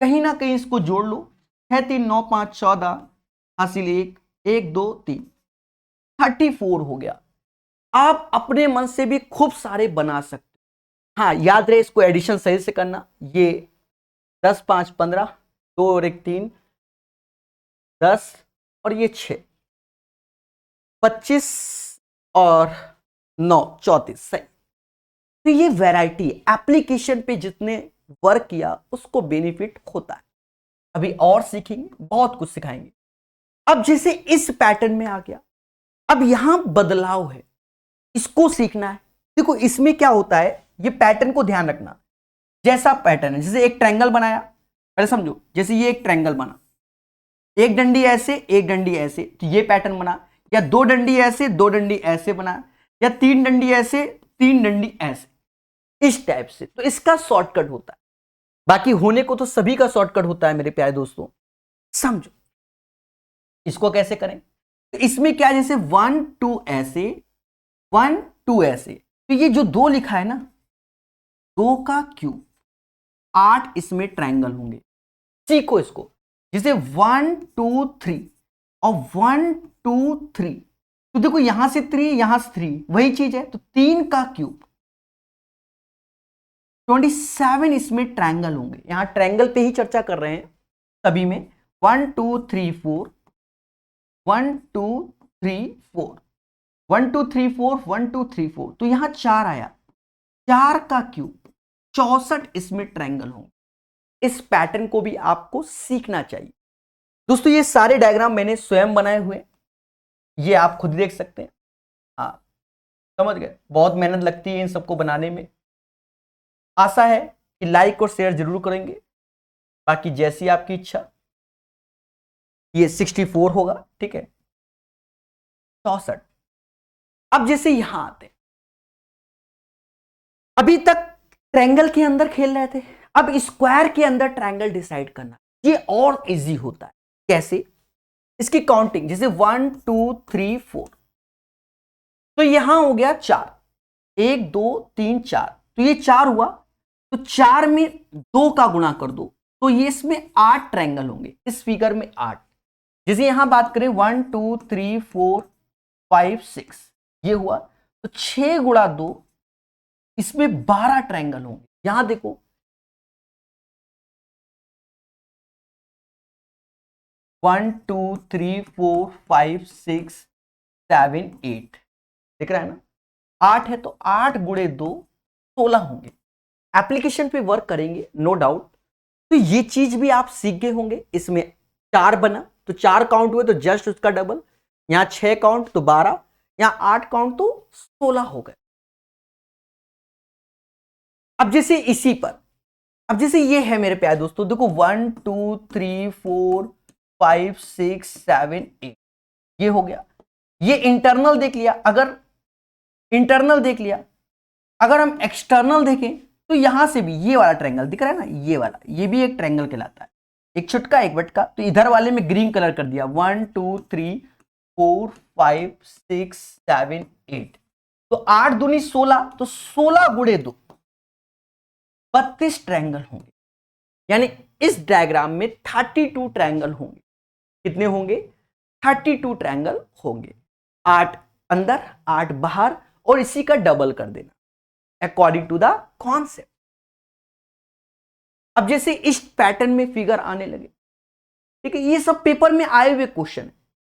A: कहीं ना कहीं इसको जोड़ लो, 6 3 9 5 14 हासिल 1 1 2 3, 34 हो गया। आप अपने मन से भी खूब सारे बना सकते। हाँ याद रहे, इसको एडिशन सही से करना। ये 10 5 15, 2 और 1 3, 10 और ये 6, 25 और 9 34, सही। तो ये वैरायटी एप्लीकेशन पे जितने वर्क किया उसको बेनिफिट होता है। अभी और सीखेंगे, बहुत कुछ सिखाएंगे। अब जैसे इस पैटर्न में आ गया, अब यहां बदलाव है, इसको सीखना है। देखो इसमें क्या होता है, ये पैटर्न को ध्यान रखना। जैसा पैटर्न है, जैसे एक ट्रायंगल बनाया, पहले समझो, जैसे ये एक ट्रायंगल बना, एक डंडी ऐसे एक डंडी ऐसे, तो ये पैटर्न बना, या 2 डंडी ऐसे 2 डंडी ऐसे बना, या 3 डंडी ऐसे 3 डंडी ऐसे, इस टाइप से। तो इसका शॉर्टकट होता है, बाकी होने को तो सभी का शॉर्टकट होता है मेरे प्यारे दोस्तों। समझो इसको कैसे करें। तो इसमें क्या, जैसे 1 2 ऐसे 1 2 ऐसे, तो ये जो 2 लिखा है ना, 2 का क्यूब, 8 इसमें ट्रायंगल होंगे। सीखो इसको, जैसे 1 2 3 और 1 2 3, तो देखो यहां से 3 यहां से 3, वही चीज है, तो 3 का क्यूब 27 इसमें ट्रायंगल होंगे। यहां ट्रायंगल पे ही चर्चा कर रहे हैं सभी में, 1 2 3 4 1 2 3 4 1 2 3 4 1 2 3 4, तो यहां 4 आया, 4 का क्यूब 64 इसमें ट्रायंगल होंगे। इस पैटर्न को भी आपको सीखना चाहिए दोस्तों। ये सारे डायग्राम मैंने स्वयं बनाए हुए, ये आप खुद देख सकते हैं। हाँ समझ गए, बहुत मेहनत लगती है इन सबको बनाने में। आशा है कि लाइक और शेयर जरूर करेंगे, बाकी जैसी आपकी इच्छा। ये 64 होगा, ठीक है, 64। अब जैसे यहां आते हैं, अभी तक ट्रायंगल के अंदर खेल रहे थे, अब स्क्वायर के अंदर ट्रायंगल डिसाइड करना, ये और इजी होता है। कैसे? इसकी काउंटिंग, जैसे 1 2 3 4, तो यहां हो गया 4, 1 2 3 4, तो ये 4 हुआ, तो 4 में 2 का गुणा कर दो, तो ये इसमें 8 ट्रायंगल होंगे, इस फिगर में 8। जैसे यहां बात करें 1 2 3 4 5 6, ये हुआ, तो 6 गुणा 2, इसमें 12 ट्रायंगल होंगे। यहां देखो 1 2 3 4 5 6 7 8, दिख रहा है ना, 8 है, तो 8 गुणे 2 16 होंगे। एप्लीकेशन पे वर्क करेंगे नो डाउट, तो ये चीज भी आप सीख गए होंगे। इसमें 4 बना तो 4 काउंट हुए तो जस्ट उसका डबल, यहां 6 काउंट तो 12, यहां 8 काउंट तो 16 हो गए। अब जैसे इसी पर, अब जैसे ये है मेरे प्यारे दोस्तों, देखो 1 2 3 4 5 6 7 8, ये हो गया। ये इंटरनल देख लिया, अगर इंटरनल देख लिया, अगर हम एक्सटर्नल देखें तो यहां से भी ये वाला ट्रायंगल दिख रहा है ना, ये वाला, ये भी एक ट्रायंगल कहलाता है, एक छुटका एक बटका। तो इधर वाले में ग्रीन कलर कर दिया, 1 2 3 4 5 6 7 8, तो 8 दूनी 16, तो 16 गुणे 2 32 ट्रायंगल होंगे। यानी इस डायग्राम में 32 ट्रायंगल होंगे। कितने होंगे? 32 ट्रायंगल होंगे। 8 अंदर 8 बाहर, और इसी का डबल कर देना अकॉर्डिंग टू द कॉन्सेप्ट। अब जैसे इस पैटर्न में फिगर आने लगे, ठीक है, ये सब पेपर में आए हुए क्वेश्चन है,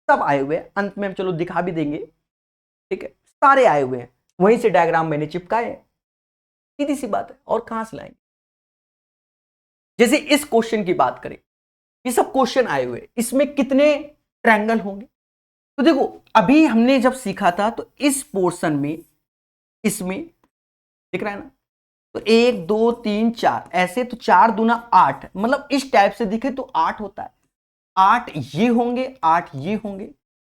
A: सब आए हुए हैं, अंत में हम चलो दिखा भी देंगे, ठीक है, सारे आए हुए हैं, वहीं से डायग्राम मैंने चिपकाए हैं, सीधी सी बात है, और कहां से लाएंगे। जैसे इस क्वेश्चन की बात करें, ये सब क्वेश्चन आए हुए, इसमें कितने ट्रायंगल होंगे? तो देखो अभी हमने जब सीखा था तो इस पोर्शन में, इसमें दिख रहा है ना, तो 1 2 3 4 ऐसे, तो 4 दूना 8, मतलब इस टाइप से दिखे तो 8 होता है। 8 ये होंगे, 8 ये होंगे,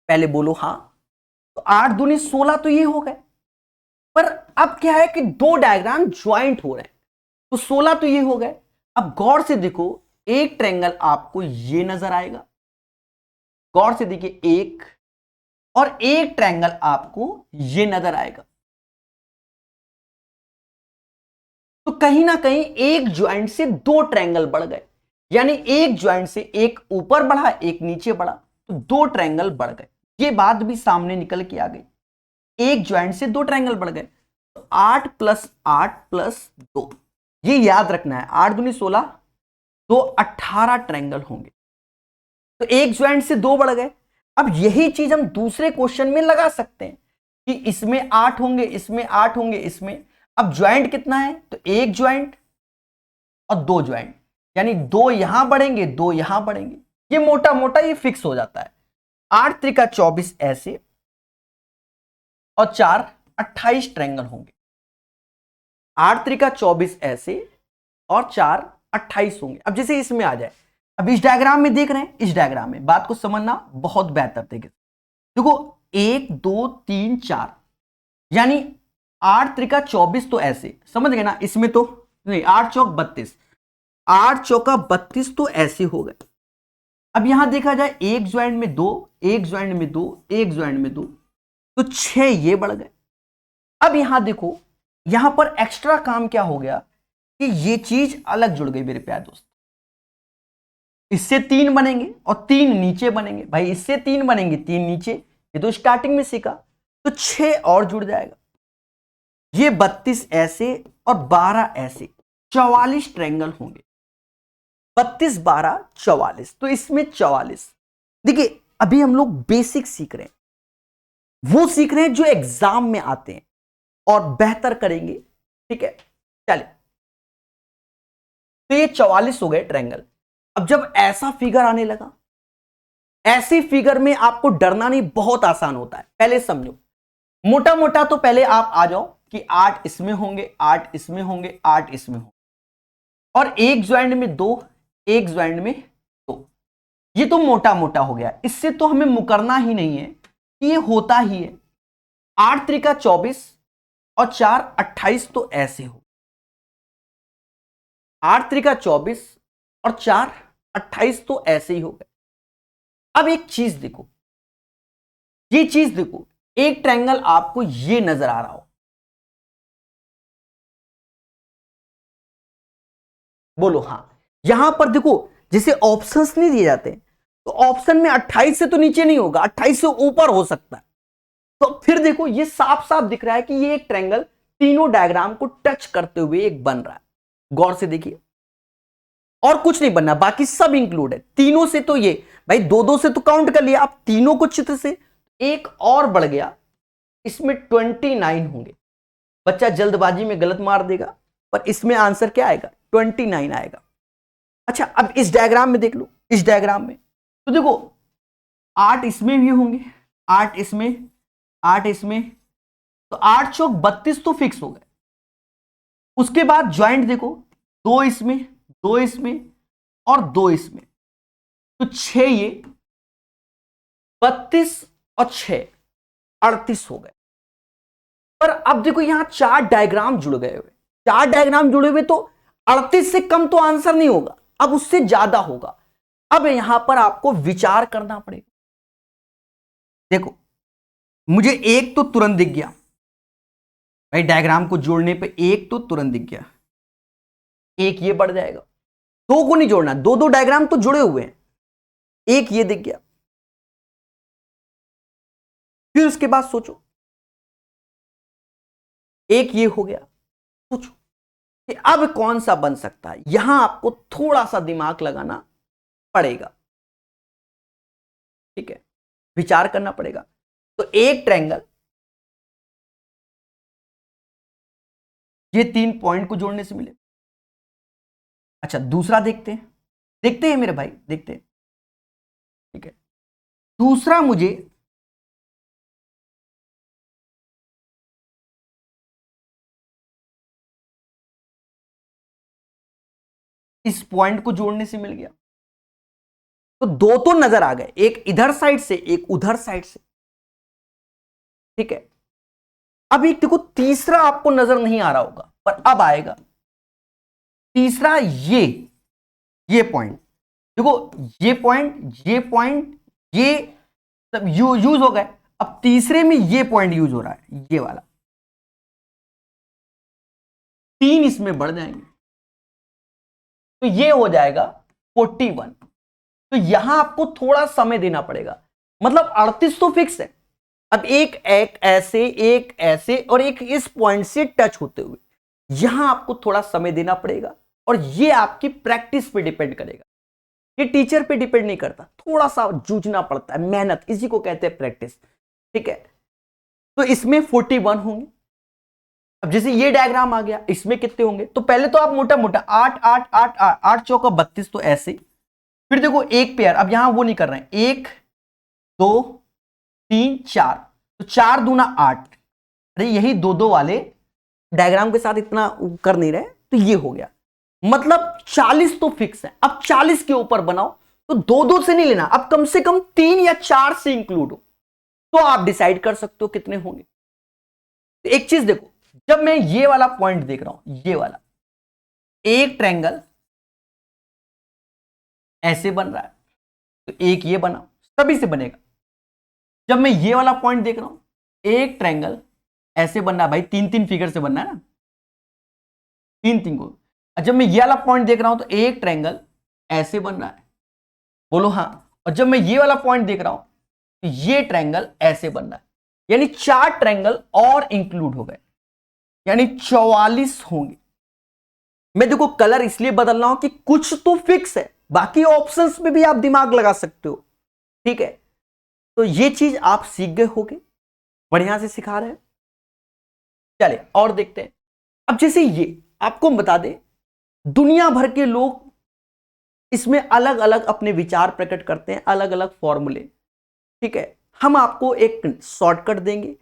A: पहले बोलो हाँ, तो 8 दूनी 16, तो ये हो गए। पर अब क्या है कि दो डायग्राम ज्वाइंट हो रहे हैं, तो 16 तो ये हो गए। अब गौर से देखो, एक ट्रायंगल आपको ये नजर आएगा, गौर से देखिए एक, और एक ट्रायंगल आपको ये नजर आएगा। तो कहीं ना कहीं एक ज्वाइंट से दो ट्रायंगल बढ़ गए, यानी एक ज्वाइंट से एक ऊपर बढ़ा, एक नीचे बढ़ा, तो दो ट्रायंगल बढ़ गए। ये बात भी सामने निकल के आ गई, एक ज्वाइंट से दो ट्रायंगल बढ़ गए। तो 8 + 8 + 2, ये याद रखना है, 8 दूनी 16, 2 18 ट्रायंगल होंगे। तो एक ज्वाइंट से दो बढ़ गए। अब यही चीज हम दूसरे क्वेश्चन में लगा सकते हैं कि इसमें 8 होंगे, इसमें 8 होंगे, इसमें। अब ज्वाइंट कितना है? तो एक ज्वाइंट और दो ज्वाइंट, यानी दो यहां बढ़ेंगे, दो यहां बढ़ेंगे, ये मोटा मोटा ये फिक्स हो जाता है। 8 त्रिका 24 ऐसे, और 4 28 ट्रायंगल होंगे। 8 त्रिका 24 ऐसे, और 4 28 होंगे। अब जैसे इसमें आ जाए, अब इस डायग्राम में देख रहे हैं, इस डायग्राम में बात को समझना बहुत बेहतर तरीके से। देखो 1 2 3 4, यानी 8 त्रिका 24 तो ऐसे, समझ गए ना, इसमें तो नहीं, 8 चौक 32, 8 चौका 32 तो ऐसे हो गए। अब यहां देखा जाए, एक ज्वाइंट में दो, एक ज्वाइंट में दो, एक ज्वाइंट में दो, तो 6 ये बढ़ गए। अब यहां देखो, यहां पर एक्स्ट्रा काम क्या हो गया कि ये चीज अलग जुड़ गई मेरे प्यारे दोस्त। इससे 3 बनेंगे और 3 नीचे बनेंगे, भाई इससे 3 बनेंगे, 3 नीचे, ये तो स्टार्टिंग में सीखा, तो 6 और जुड़ जाएगा। ये 32 ऐसे और 12 ऐसे, 44 ट्रायंगल होंगे। 32 12 44, तो इसमें 44। देखिए अभी हम लोग बेसिक सीख रहे हैं, वो सीख रहे हैं जो एग्जाम में आते हैं और बेहतर करेंगे। ठीक है, चलिए, तो ये 44 हो गए ट्रायंगल। अब जब ऐसा फिगर आने लगा, ऐसी फिगर में आपको डरना नहीं, बहुत आसान होता है। पहले समझो, मोटा मोटा तो पहले आप आ जाओ कि 8 इसमें होंगे, 8 इसमें होंगे, 8 इसमें होंगे, और एक ज्वाइंट में 2, एक ज्वाइंट में 2। ये तो मोटा मोटा हो गया, इससे तो हमें मुकरना ही नहीं है कि ये होता ही है। 8 त्रिका 24 और 4 28, तो ऐसे हो। 8 त्रिका 24 और 4 28, तो ऐसे ही हो गए। अब एक चीज देखो, ये चीज देखो, एक ट्रायंगल आपको ये नजर आ रहा हो, बोलो हाँ। यहां पर देखो, जैसे ऑप्शंस नहीं दिए जाते, तो ऑप्शन में 28 से तो नीचे नहीं होगा, 28 से ऊपर हो सकता है। तो फिर देखो, ये साफ साफ दिख रहा है कि ये एक ट्रायंगल तीनों डायग्राम को टच करते हुए एक बन रहा है। गौर से देखिए, और कुछ नहीं बनना, बाकी सब इंक्लूड है तीनों से। तो ये भाई दो दो से तो काउंट कर लिया आप तीनों को चित्र से, एक और बढ़ गया, इसमें 29 होंगे। बच्चा जल्दबाजी में गलत मार देगा, पर इसमें आंसर क्या आएगा? 29 आएगा। अच्छा, अब इस डायग्राम में देख लो, इस डायग्राम में तो देखो 8 इसमें भी होंगे, 8 इसमें, 8 इसमें, तो 8 चौक 32 तो फिक्स हो गए। उसके बाद ज्वाइंट देखो, 2 इसमें, 2 इसमें और 2 इसमें, तो 6, ये 32 और 6 38 हो गए। पर अब देखो यहां 4 डायग्राम जुड़ गए हुए, 4 डायग्राम जुड़े हुए, तो 38 से कम तो आंसर नहीं होगा, अब उससे ज्यादा होगा। अब यहां पर आपको विचार करना पड़ेगा। देखो मुझे एक तो तुरंत दिख गया भाई, डायग्राम को जोड़ने पे एक तो तुरंत दिख गया, एक ये बढ़ जाएगा। 2 को नहीं जोड़ना, 2 डायग्राम तो जुड़े हुए हैं, एक ये दिख गया। फिर उसके बाद सोचो, एक ये हो गया, सोचो कि अब कौन सा बन सकता है। यहां आपको थोड़ा सा दिमाग लगाना पड़ेगा, ठीक है, विचार करना पड़ेगा। तो एक ट्रायंगल ये 3 पॉइंट को जोड़ने से मिले। अच्छा, दूसरा देखते हैं, देखते हैं मेरे भाई, देखते हैं, ठीक है। दूसरा मुझे इस पॉइंट को जोड़ने से मिल गया, तो 2 तो नजर आ गए, एक इधर साइड से, एक उधर साइड से, ठीक है। अब एक देखो, तीसरा आपको नजर नहीं आ रहा होगा, पर अब आएगा तीसरा, ये पॉइंट देखो, ये पॉइंट, ये पॉइंट, ये सब यूज हो गए। अब तीसरे में ये पॉइंट यूज हो रहा है, ये वाला, 3 इसमें बढ़ जाएंगे, तो ये हो जाएगा 41। तो यहां आपको थोड़ा समय देना पड़ेगा, मतलब 38 तो फिक्स है। अब एक ऐसे, एक ऐसे, और एक इस पॉइंट से टच होते हुए, यहां आपको थोड़ा समय देना पड़ेगा, और ये आपकी प्रैक्टिस पे डिपेंड करेगा। ये टीचर पे डिपेंड नहीं करता, थोड़ा सा जूझना पड़ता है, मेहनत, इसी को कहते हैं प्रैक्टिस, ठीक है। तो इसमें 41 होंगे। अब जैसे ये डायग्राम आ गया, इसमें कितने होंगे? तो पहले तो आप मोटा मोटा 8 8 8 8 8 चौका 32, तो ऐसे। फिर देखो एक पेयर, अब यहां वो नहीं कर रहे हैं, 1 2 3 4, तो 4 दूना 8। अरे यही 2 वाले डायग्राम के साथ इतना कर नहीं रहे, तो ये हो गया, मतलब 40 तो फिक्स है। अब 40 के ऊपर बनाओ, तो 2 से नहीं लेना, अब कम से कम 3 या 4 से इंक्लूड हो, तो आप डिसाइड कर सकते हो कितने होंगे। तो एक चीज देखो, जब मैं ये वाला पॉइंट देख रहा हूं, ये वाला, एक ट्रायंगल ऐसे बन रहा है, तो एक ये बना, सभी से बनेगा। जब मैं ये वाला पॉइंट देख रहा हूं, एक ट्रायंगल ऐसे बनना है भाई, 3 फिगर से बनना है ना, 3 को। जब मैं ये वाला पॉइंट देख रहा हूं, तो एक ट्रायंगल ऐसे बन रहा है, बोलो हाँ। और जब मैं ये वाला पॉइंट देख रहा हूं, तो ये ट्रायंगल ऐसे बन रहा है, यानी 4 ट्रायंगल और इंक्लूड हो गए, यानी 44 होंगे। मैं देखो कलर इसलिए बदल रहा हूं कि कुछ तो फिक्स है, बाकी ऑप्शंस में भी आप दिमाग लगा सकते हो। ठीक है, तो ये चीज आप सीख गए होगे, बढ़िया से सिखा रहे हैं। चले और देखते हैं। अब जैसे ये आपको हम बता दें, दुनिया भर के लोग इसमें अलग अलग अपने विचार प्रकट करते हैं, अलग अलग फॉर्मूले। ठीक है, हम आपको एक शॉर्टकट देंगे,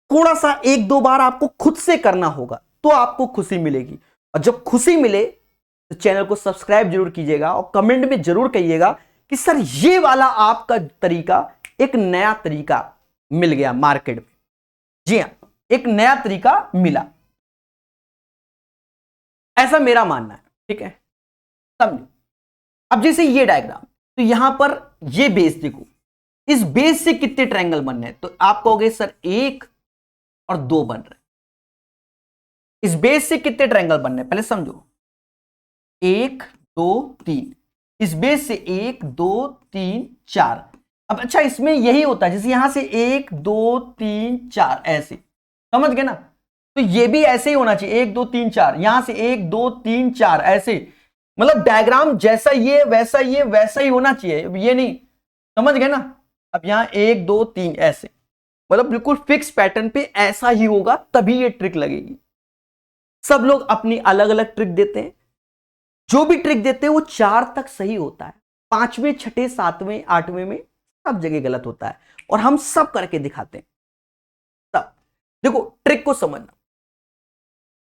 A: थोड़ा सा एक दो बार आपको खुद से करना होगा तो आपको खुशी मिलेगी। और जब खुशी मिले तो चैनल को सब्सक्राइब जरूर कीजिएगा और कमेंट में जरूर कहिएगा कि सर ये वाला आपका तरीका, एक नया तरीका मिल गया मार्केट में। जी हां, एक नया तरीका मिला, ऐसा मेरा मानना है। ठीक है, समझो। अब जैसे ये डायग्राम, तो यहां पर ये बेस देखो, इस बेस से कितने ट्रायंगल बन रहे हैं, तो आप कहोगे सर 1 और 2 बन रहे हैं। इस बेस से कितने ट्रायंगल बन रहे हैं पहले समझो, 1 2 3। इस बेस से 1 2 3 4। अब अच्छा, इसमें यही होता है, जैसे यहां से 1 2 3 4 ऐसे, समझ गए ना? तो ये भी ऐसे ही होना चाहिए, 1 2 3 4, यहां से 1 2 3 4 ऐसे, मतलब डायग्राम जैसा ये वैसा ये वैसा ही होना चाहिए, ये नहीं, समझ गए ना? अब यहां 1 2 3 ऐसे, मतलब बिल्कुल फिक्स पैटर्न पे ऐसा ही होगा, तभी ये ट्रिक लगेगी। सब लोग अपनी अलग अलग ट्रिक देते हैं, जो भी ट्रिक देते हैं वो 4 तक सही होता है, 5वें 6ठे 7वें 8वें में सब जगह गलत होता है, और हम सब करके दिखाते हैं। सब देखो, ट्रिक को समझना,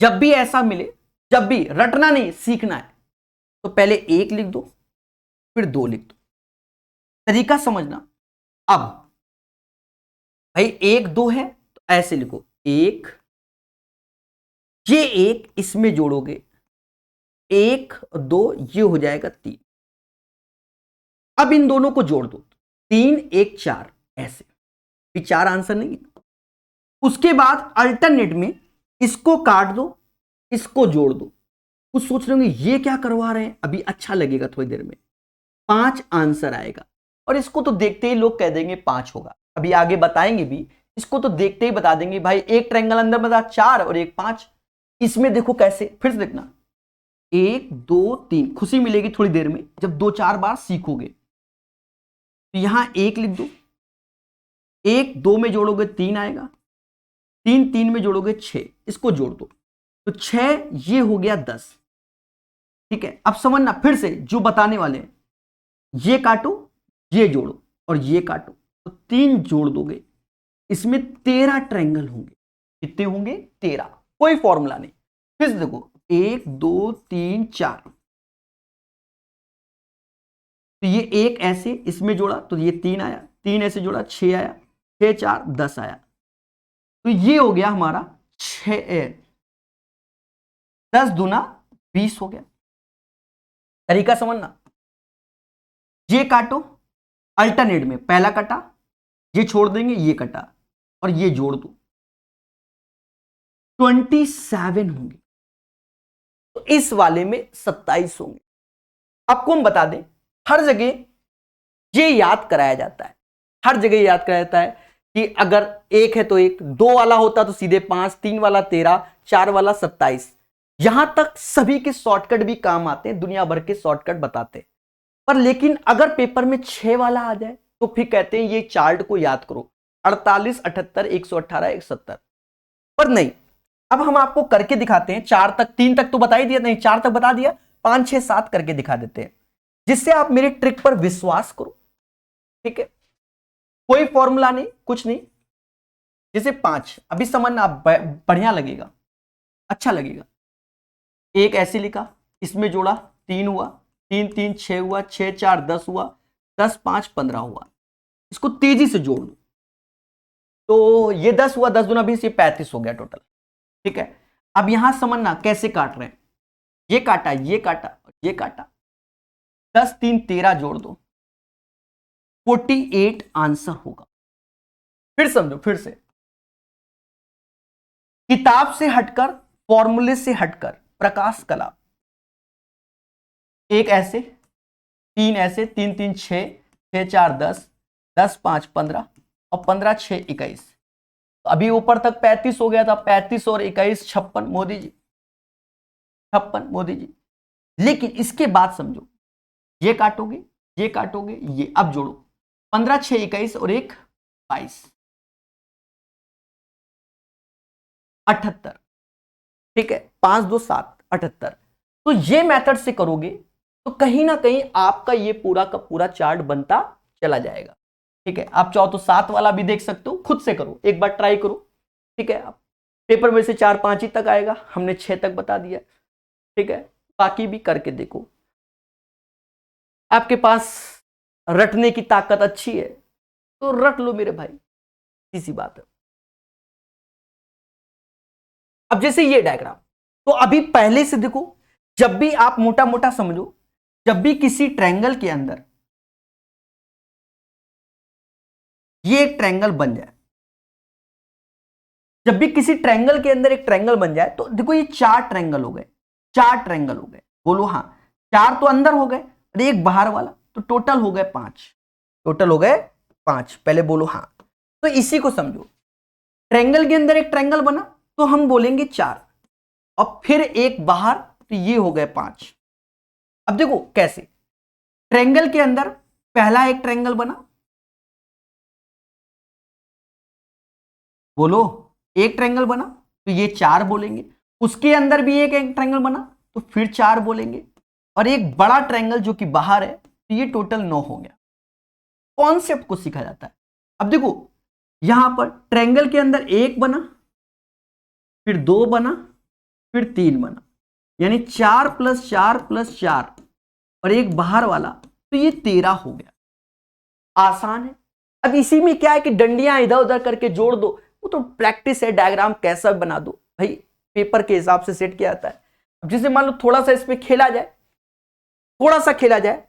A: जब भी ऐसा मिले, जब भी रटना नहीं सीखना है, तो पहले 1 लिख दो, फिर 2 लिख दो, तरीका समझना। अब भाई 1 2 है तो ऐसे लिखो, 1, ये 1 इसमें जोड़ोगे, 1 2 ये हो जाएगा 3। अब इन दोनों को जोड़ दो, 3 1 4 ऐसे, भी 4 आंसर नहीं। उसके बाद अल्टरनेट में इसको काट दो, इसको जोड़ दो। कुछ सोच रहे होंगे ये क्या करवा रहे हैं, अभी अच्छा लगेगा थोड़ी देर में। 5 आंसर आएगा, और इसको तो देखते ही लोग कह देंगे 5 होगा, अभी आगे बताएंगे भी, इसको तो देखते ही बता देंगे भाई एक ट्रायंगल अंदर बता 4 और एक 5। इसमें देखो कैसे, फिर से देखना, 1 2 3, खुशी मिलेगी थोड़ी देर में जब 2 4 बार सीखोगे। तो यहां 1 लिख दो, 1 2 में जोड़ोगे 3 आएगा, 3 3 में जोड़ोगे 6, इसको जोड़ दो, तो 6 ये हो गया 10। ठीक है, अब समझना फिर से जो बताने वाले हैं, ये काटो, ये जोड़ो और ये काटो, तो 3 जोड़ दोगे, इसमें 13 ट्रायंगल होंगे। कितने होंगे? 13। कोई फॉर्मूला नहीं, फिर से देखो 1 2 3 4, तो ये 1 ऐसे इसमें जोड़ा तो ये 3 आया, 3 ऐसे जोड़ा 6 आया, 6 4 10 आया, तो ये हो गया हमारा 6 10 दूना 20 हो गया। तरीका समझना, ये काटो अल्टरनेट में, पहला कटा, ये छोड़ देंगे, ये कटा और ये जोड़ दो, 27 होंगे। तो इस वाले में 27 होंगे। आपको हम बता दें, हर जगह ये याद कराया जाता है, हर जगह याद कराया जाता है कि अगर 1 है तो 1, 2 वाला होता तो सीधे 5, 3 वाला 13, 4 वाला 27। यहां तक सभी के शॉर्टकट भी काम आते हैं, दुनिया भर के शॉर्टकट बताते हैं, पर लेकिन अगर पेपर में 6 वाला आ जाए तो फिर कहते हैं ये चार्ट को याद करो, 48 78 118 170। पर नहीं, अब हम आपको करके दिखाते हैं, 4 तक, 3 तक तो बता ही दिया, नहीं 4 तक बता दिया, 5 6 7 करके दिखा देते हैं, जिससे आप मेरे ट्रिक पर विश्वास करो। ठीक है, कोई फॉर्मूला नहीं, कुछ नहीं। जैसे 5, अभी समझना, बढ़िया लगेगा, अच्छा लगेगा। 1 ऐसे लिखा, इसमें जोड़ा 3 हुआ, 3 3 6 हुआ, 6 4 10 हुआ, 10 5 15 हुआ। इसको तेजी से जोड़ दो, तो ये 10 हुआ, 10 दूना 20, ये 35 हो गया टोटल। ठीक है, अब यहां समझना कैसे काट रहे हैं, ये काटा, ये काटा, ये काटा, 10 3 13 जोड़ दो, 48 आंसर होगा। फिर समझो, फिर से, किताब से हटकर, फॉर्मूले से हटकर, प्रकाश कला, 1 ऐसे, 3 ऐसे, 3 3 6, 6 4 10, 10 5 15 और 15 6 21। तो अभी ऊपर तक 35 हो गया था, 35 और 21 56। मोदी जी 56 मोदी जी। लेकिन इसके बाद समझो, ये काटोगे, ये काटोगे, ये अब जोड़ो, 15 6 21 और 1 22, 78। ठीक है, 5 2 7 78। तो ये मेथड से करोगे तो कहीं ना कहीं आपका ये पूरा का पूरा चार्ट बनता चला जाएगा। ठीक है, आप चाहो तो 7 वाला भी देख सकते हो, खुद से करो, एक बार ट्राई करो। ठीक है, पेपर में से 4 5 ही तक आएगा, हमने 6 तक बता दिया। ठीक है, बाकी भी करके देखो, आपके पास रटने की ताकत अच्छी है तो रट लो मेरे भाई, इसी बात है। अब जैसे ये डायग्राम, तो अभी पहले से देखो, जब भी आप मोटा मोटा समझो, जब भी किसी ट्रायंगल के अंदर ये एक ट्रायंगल बन जाए, जब भी किसी ट्रायंगल के अंदर एक ट्रायंगल बन जाए, तो देखो ये 4 ट्रायंगल हो गए, 4 ट्रायंगल हो गए, बोलो हाँ। 4 तो अंदर हो गए और एक बाहर वाला, तो टोटल हो गए 5, टोटल हो गए 5, पहले बोलो हाँ। तो इसी को समझो, ट्रायंगल के अंदर एक ट्रायंगल बना तो हम बोलेंगे 4, और फिर एक बाहर, तो ये हो गए 5। अब देखो कैसे, ट्रायंगल के अंदर पहला एक ट्रायंगल बना, बोलो, एक ट्रायंगल बना तो ये 4 बोलेंगे, उसके अंदर भी एक ट्रायंगल बना तो फिर 4 बोलेंगे, और एक बड़ा ट्रायंगल जो कि बाहर है, तो ये टोटल 9 हो गया। कॉन्सेप्ट को सीखा जाता है। अब देखो यहां पर ट्रायंगल के अंदर एक बना, फिर 2 बना, फिर 3 बना, यानी 4 + 4 + 4 और एक बाहर वाला, तो ये 13 हो गया। आसान है। अब इसी में क्या है कि डंडियां इधर उधर करके जोड़ दो, वो तो प्रैक्टिस है, डायग्राम कैसा बना दो भाई, पेपर के हिसाब से सेट किया जाता है। अब जैसे मान लो थोड़ा सा इसमें खेला जाए, थोड़ा सा खेला जाए,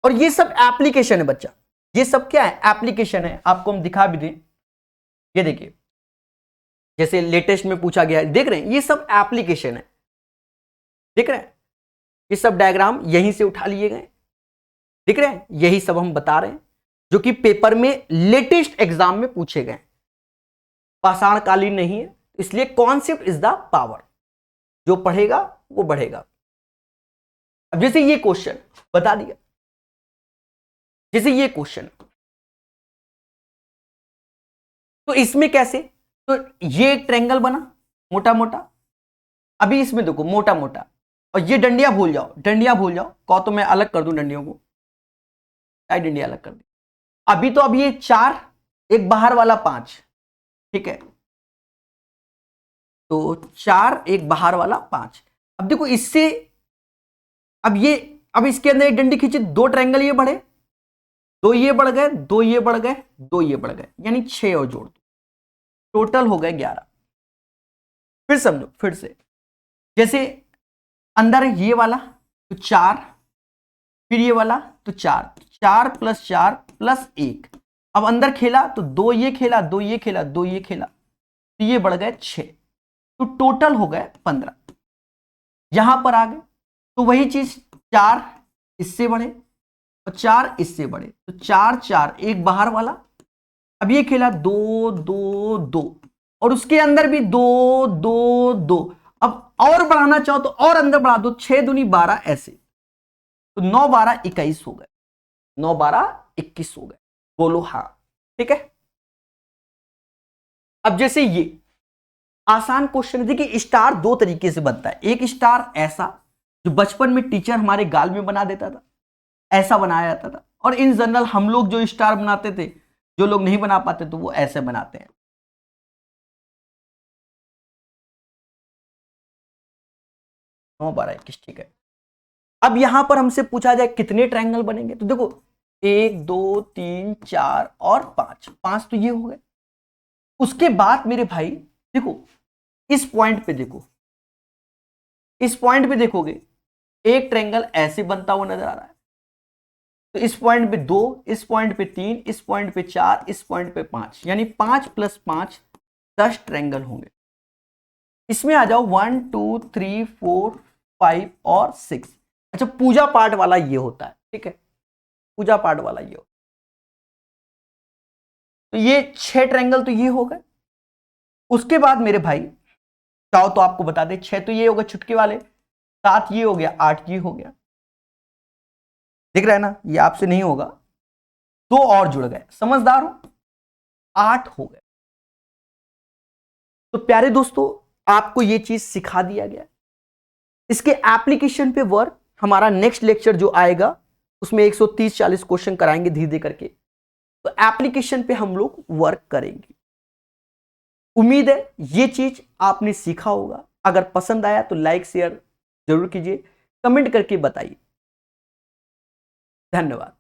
A: और ये सब एप्लीकेशन है बच्चा, ये सब क्या है, एप्लीकेशन है। आपको हम दिखा भी दें, ये देखिए, जैसे लेटेस्ट में पूछा गया है, देख रहे हैं, ये सब एप्लीकेशन है, देख रहे हैं, ये सब डायग्राम यहीं से उठा लिए गए, दिख रहे हैं, यही सब हम बता रहे हैं, जो कि पेपर में लेटेस्ट एग्जाम में पूछे गए, पाषाण कालीन नहीं है। इसलिए कॉन्सेप्ट इज द पावर, जो पढ़ेगा वो बढ़ेगा। अब जैसे ये क्वेश्चन बता दिया, जैसे ये क्वेश्चन, तो इसमें कैसे, तो ये एक ट्रायंगल बना मोटा मोटा, अभी इसमें देखो मोटा मोटा, और ये डंडियां भूल जाओ, डंडियां भूल जाओ, कहो तो मैं अलग कर दूं डंडियों को, डंडियां अलग कर दी। अभी तो अब ये 4, एक बाहर वाला 5, ठीक है, तो 4 एक बाहर वाला 5। अब देखो इससे, अब ये, अब इसके अंदर एक डंडी खींची, 2 ट्रायंगल ये बढ़े, 2 ये बढ़ गए, 2 ये बढ़ गए, 2 ये बढ़ गए, यानी 6 और जोड़ दो, टोटल हो गए 11। फिर समझो फिर से, जैसे अंदर ये वाला तो 4, फिर ये वाला तो 4, 4 + 4 + 1, अब अंदर खेला तो 2 ये खेला, 2 ये खेला, 2 ये खेला, तो ये बढ़ गए 6, तो टोटल हो गए 15। यहां पर आ गए तो वही चीज, 4 इससे बढ़े और 4 इससे बढ़े, तो 4 4 एक बाहर वाला, अब ये खेला 2 2 2, और उसके अंदर भी 2 2 2, अब और बढ़ाना चाहो तो और अंदर बढ़ा दो, 6 दूनी 12, ऐसे, तो 9 12 21 हो गए, 9 12 21 हो गए, बोलो हाँ। ठीक है, अब जैसे ये आसान क्वेश्चन है, देखिए स्टार 2 तरीके से बनता है, एक स्टार ऐसा जो बचपन में टीचर हमारे गाल में बना देता था, ऐसा बनाया जाता था, और इन जनरल हम लोग जो स्टार बनाते थे, जो लोग नहीं बना पाते तो वो ऐसे बनाते हैं। 9 12 21, ठीक है। अब यहां पर हमसे पूछा जाए कितने ट्रायंगल बनेंगे, तो देखो 1 2 3 4 और 5, 5 तो ये हो गए। उसके बाद मेरे भाई देखो, इस पॉइंट पे देखो, इस पॉइंट पे देखोगे एक ट्रायंगल ऐसे बनता हुआ नजर आ रहा है, तो इस पॉइंट पे 2, इस पॉइंट पे 3, इस पॉइंट पे 4, इस पॉइंट पे 5, यानी 5 + 5 10 ट्रायंगल होंगे। इसमें आ जाओ 1 2 3 4 5 और 6। अच्छा, पूजा पाठ वाला ये होता है, ठीक है, पूजा पाठ वाला ये होता है। तो ये 6 ट्रायंगल तो ये हो गए। उसके बाद मेरे भाई चाहो तो आपको बता दे, 6 तो ये हो गए छुटके वाले, 7 ये हो गया, 8 ये हो गया, दिख रहा है ना, ये आपसे नहीं होगा, 2 और जुड़ गए, समझदार हो, 8 हो गए। तो प्यारे दोस्तों, आपको ये चीज सिखा दिया गया। इसके एप्लीकेशन पे वर्क हमारा नेक्स्ट लेक्चर जो आएगा उसमें 130-40 क्वेश्चन कराएंगे धीरे धीरे करके, तो एप्लीकेशन पे हम लोग वर्क करेंगे। उम्मीद है ये चीज आपने सीखा होगा। अगर पसंद आया तो लाइक शेयर जरूर कीजिए, कमेंट करके बताइए। धन्यवाद।